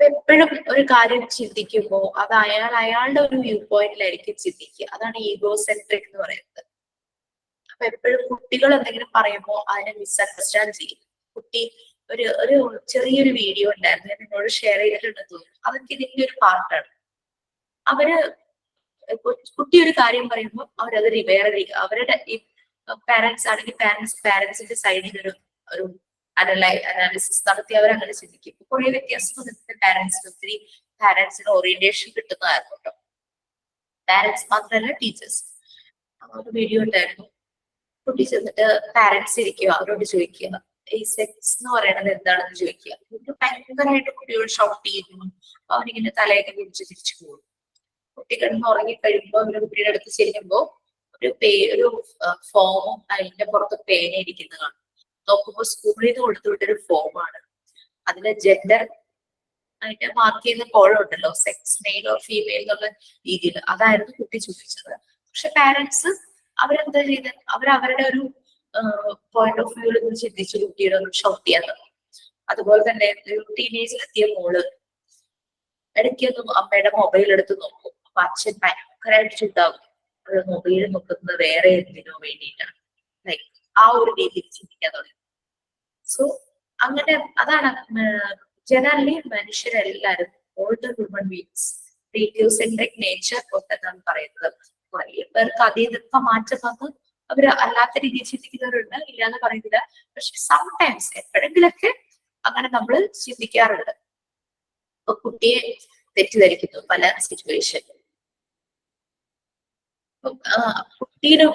എപ്പോഴും ഒരു കാര്യം ചിന്തിക്കുമ്പോൾ അത് അയാളുടെ ഒരു വ്യൂ പോയിന്റിലായിരിക്കും ചിന്തിക്കുക. അതാണ് ഈഗോസെൻട്രിക് എന്ന് പറയുന്നത്. അപ്പൊ എപ്പോഴും കുട്ടികൾ എന്തെങ്കിലും പറയുമ്പോൾ അതിനെ മിസ്അണ്ടർസ്റ്റാൻഡ് ചെയ്യും. കുട്ടി ഒരു ചെറിയൊരു വീഡിയോ ഉണ്ടായിരുന്നു, ഞാൻ നിന്നോട് ഷെയർ ചെയ്തിട്ടുണ്ടെന്ന് തോന്നുന്നു. അതൊക്കെ ഇതിന്റെ ഒരു പാർട്ടാണ്. കുട്ടി ഒരു കാര്യം പറയുമ്പോൾ അവരത് അവരുടെ ഈ പാരന്റ്സ് ആണെങ്കിൽ പാരന്റ്സിന്റെ സൈഡിൽ ഒരു അനലൈസിസ് നടത്തി അവരങ്ങനെ ചിന്തിക്കും. കുറെ വ്യത്യാസം പാരന്റ്സിന് ഒത്തിരി പാരന്റ്സിന് ഓറിയന്റേഷൻ കിട്ടുന്നതായിരുന്നു കേട്ടോ. പാരന്റ്സ് മാത്രമല്ല ടീച്ചേഴ്സ്. ഒരു വീഡിയോ ഉണ്ടായിരുന്നു. കുട്ടി ചെന്നിട്ട് പാരന്റ്സ് ഇരിക്കുക, അവരോട് ചോദിക്കുക ഈ സെക്സ് എന്ന് പറയുന്നത് എന്താണെന്ന് ചോദിക്കുക. കുട്ടി ഭയങ്കരമായിട്ട് കുട്ടിയോട് ഷൗട്ട് ചെയ്യുന്നു. അവനിങ്ങനെ തലയൊക്കെ പിടിച്ച് തിരിച്ചു പോകും. കുട്ടി കിടന്ന് ഉറങ്ങി കഴിയുമ്പോൾ അവര് കുട്ടിയുടെ അടുത്ത് ചെല്ലുമ്പോ ഒരു ഫോമും അതിന്റെ പുറത്ത് പേന ഇരിക്കുന്നത് കാണും. നോക്കുമ്പോൾ സ്കൂളിൽ നിന്ന് കൊടുത്തുവിട്ടൊരു ഫോമാണ്. അതിലെ ജെൻഡർ അതിന്റെ മാർക്ക് ചെയ്യുന്ന കോളം ഉണ്ടല്ലോ, സെക്സ് മെയിൽ ഓർ ഫീമെയിൽ എന്നുള്ള രീതിയിൽ. അതായിരുന്നു കുട്ടി ചോദിച്ചത്. പക്ഷെ പാരന്റ്സ് അവരെന്താ ചെയ്തത്, അവരവരുടെ ഒരു പോയിന്റ് ഓഫ് വ്യൂവിൽ നിന്ന് ചിന്തിച്ചു കുട്ടിയുടെ ഒന്ന് ഷൗട്ട് ചെയ്യാൻ തുടങ്ങി. അതുപോലെ തന്നെ ഒരു ടീനേജിലെത്തിയ മോള് ഇടയ്ക്കൊന്നും അമ്മയുടെ മൊബൈൽ എടുത്ത് നോക്കും. അപ്പൊ അച്ഛൻ ഭയങ്കരമായിട്ട് ചൂടാകും. അത് മൊബൈൽ നോക്കുന്നത് വേറെ എന്തിനോ വേണ്ടിയിട്ടാണ്. ലൈക്ക് ആ ഒരു രീതിയിൽ ചിന്തിക്കാൻ തുടങ്ങി. സോ അങ്ങനെ അതാണ് ജനറലി മനുഷ്യരെല്ലാരും older human beings centric nature കൊണ്ടെന്നാണ് പറയുന്നത്. കുറേ പേർക്ക് അതിൽ നിന്നൊക്കെ മാറ്റം വന്ന് അവര് അല്ലാത്ത രീതിയിൽ ചിന്തിക്കുന്നവരുണ്ട്, ഇല്ലാന്ന് പറയുന്നില്ല. പക്ഷെ സംടൈംസ് എപ്പോഴെങ്കിലൊക്കെ അങ്ങനെ നമ്മൾ ചിന്തിക്കാറുണ്ട്. ഇപ്പൊ കുട്ടിയെ തെറ്റിദ്ധരിക്കുന്നു പല സിറ്റുവേഷൻ.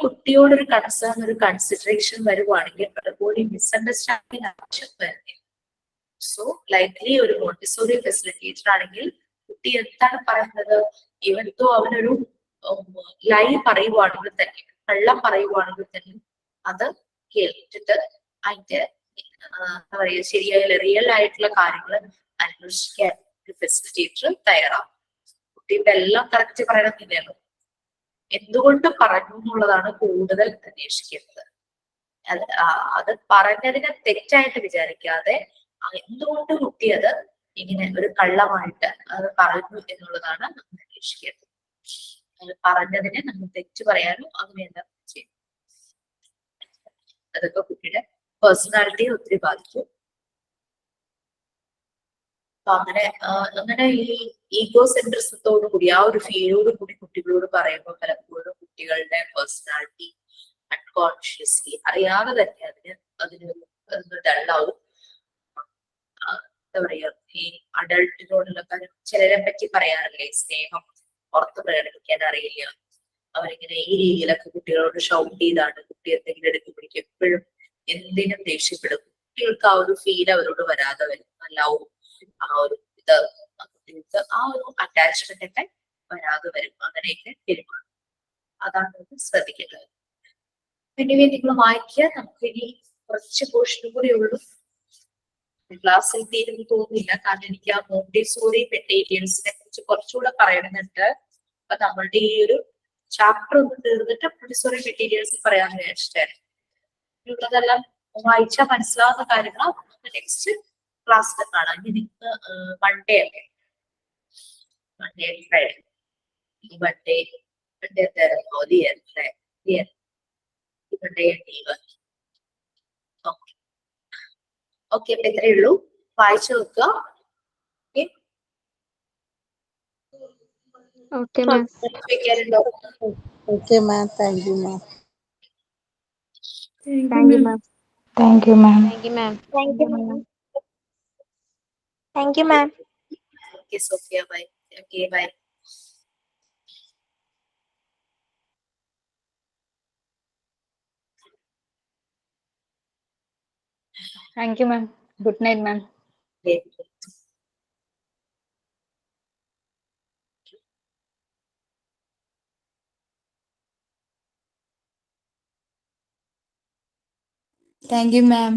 കുട്ടിയോടൊരു കൺസേൺ, ഒരു കൺസിഡറേഷൻ വരുവാണെങ്കിൽ പലപ്പോഴും മിസ്അണ്ടർസ്റ്റാൻഡിങ് ആവശ്യം വരുന്നില്ല. സോ ലൈക്ലി ഒരു മോണ്ടിസോറി ഫെസിലിറ്റേറ്റർ ആണെങ്കിൽ കുട്ടി എന്താണ് പറയുന്നത്, ഇവന്തോ അവനൊരു ലൈ പറയുവാണെങ്കിൽ തന്നെ, കള്ളം പറയുവാണെങ്കിൽ തന്നെ അത് കേട്ടിട്ട് അതിന്റെ എന്താ പറയുക ശരിയായ റിയൽ ആയിട്ടുള്ള കാര്യങ്ങൾ അന്വേഷിക്കാൻ ഒരു ഫെസിലിറ്റേറ്റർ തയ്യാറാവും. കുട്ടി ഇപ്പൊ എല്ലാം കറക്റ്റ് പറയണമെന്നില്ലല്ലോ, എന്തുകൊണ്ട് പറഞ്ഞു എന്നുള്ളതാണ് കൂടുതൽ അന്വേഷിക്കുന്നത്. അത് പറഞ്ഞതിനെ തെറ്റായിട്ട് വിചാരിക്കാതെ എന്തുകൊണ്ട് കുട്ടി അത് ഇങ്ങനെ ഒരു കള്ളമായിട്ട് അത് പറഞ്ഞു എന്നുള്ളതാണ് നമ്മൾ അന്വേഷിക്കേണ്ടത്. അത് പറഞ്ഞതിനെ നമ്മൾ തെറ്റ് പറയാനോ അങ്ങനെ എന്താ ചെയ്യും. അതൊക്കെ കുട്ടിയുടെ പേഴ്സണാലിറ്റിയെ ഒത്തിരി ബാധിക്കും. അപ്പൊ അങ്ങനെ ഈ ഈഗോ സെൻട്രിസത്തോടു കൂടി ആ ഒരു ഫീലോട് കൂടി കുട്ടികളോട് പറയുമ്പോൾ പലപ്പോഴും കുട്ടികളുടെ പേഴ്സണാലിറ്റി അൺകോൺഷ്യസ്ലി അറിയാതെ തന്നെ അതിന് ഡള്ളാവും. എന്താ പറയാ, ഈ അഡൾട്ടിനോടുള്ള കാര്യം ചിലരെ പറ്റി പറയാറില്ലേ, സ്നേഹം പുറത്ത് പ്രകടിപ്പിക്കാൻ അറിയില്ല. അവരിങ്ങനെ ഈ രീതിയിലൊക്കെ കുട്ടികളോട് ഷൗട്ട് ചെയ്താണ് കുട്ടി എന്തെങ്കിലും എടുത്ത് പിടിക്കും, എപ്പോഴും എന്തിനും ദേഷ്യപ്പെടും. കുട്ടികൾക്ക് ആ ഒരു ഫീൽ അവരോട് വരാതെ വരും. അല്ലാവും ആ ഒരു കുട്ടികൾക്ക് ആ ഒരു അറ്റാച്ച്മെന്റ് ഒക്കെ വരാതെ വരും. അങ്ങനെയൊക്കെ പെരുമാറും. അതാണ് നമ്മൾ ശ്രദ്ധിക്കേണ്ടത്. പിന്നെ നിങ്ങൾ വായിക്കുക. നമുക്ക് ഇനി കുറച്ച് പോർഷനും കൂടി ഉള്ളൂ. ക്ലാസ്സിൽ തീരുന്നു തോന്നുന്നില്ല, കാരണം എനിക്ക് ആ മോണ്ടിസോറി മെറ്റീരിയൽസിനെ കുറിച്ച് കുറച്ചുകൂടെ പറയണമെന്നുണ്ട്. അപ്പൊ നമ്മളുടെ ഈ ഒരു ചാപ്റ്റർ ഒന്ന് തീർന്നിട്ട് മോണ്ടിസോറി മെറ്റീരിയൽസ് പറയാമെന്ന് വിചാരിച്ചിട്ടായിരുന്നു. ഉള്ളതെല്ലാം വായിച്ചാൽ മനസ്സിലാവുന്ന കാര്യങ്ങൾ നെക്സ്റ്റ് ക്ലാസ്സിൽ കാണാം. ഇനി നിങ്ങൾക്ക് മൺഡേ അല്ലേ, മൺഡേ ഫ്രൈഡേ, ഈ മൺഡേ എന്തായിരുന്നു അവധിയായിരുന്നല്ലേ, മൺഡേ ലീവ്. ഓക്കെ, അപ്പൊ ഇത്രയേ ഉള്ളൂ. വായിച്ചു നോക്കുക. Okay, ma'am. ചോദിക്കാനുണ്ടോ? Okay, ma'am. Thank you, ma'am. Thank you, ma'am. Thank you, ma'am. Thank you, ma'am. Thank you, ma'am. Okay, Sophia, bye. Okay, bye. Thank you, ma'am. Good night, ma'am. Okay. Thank you, ma'am.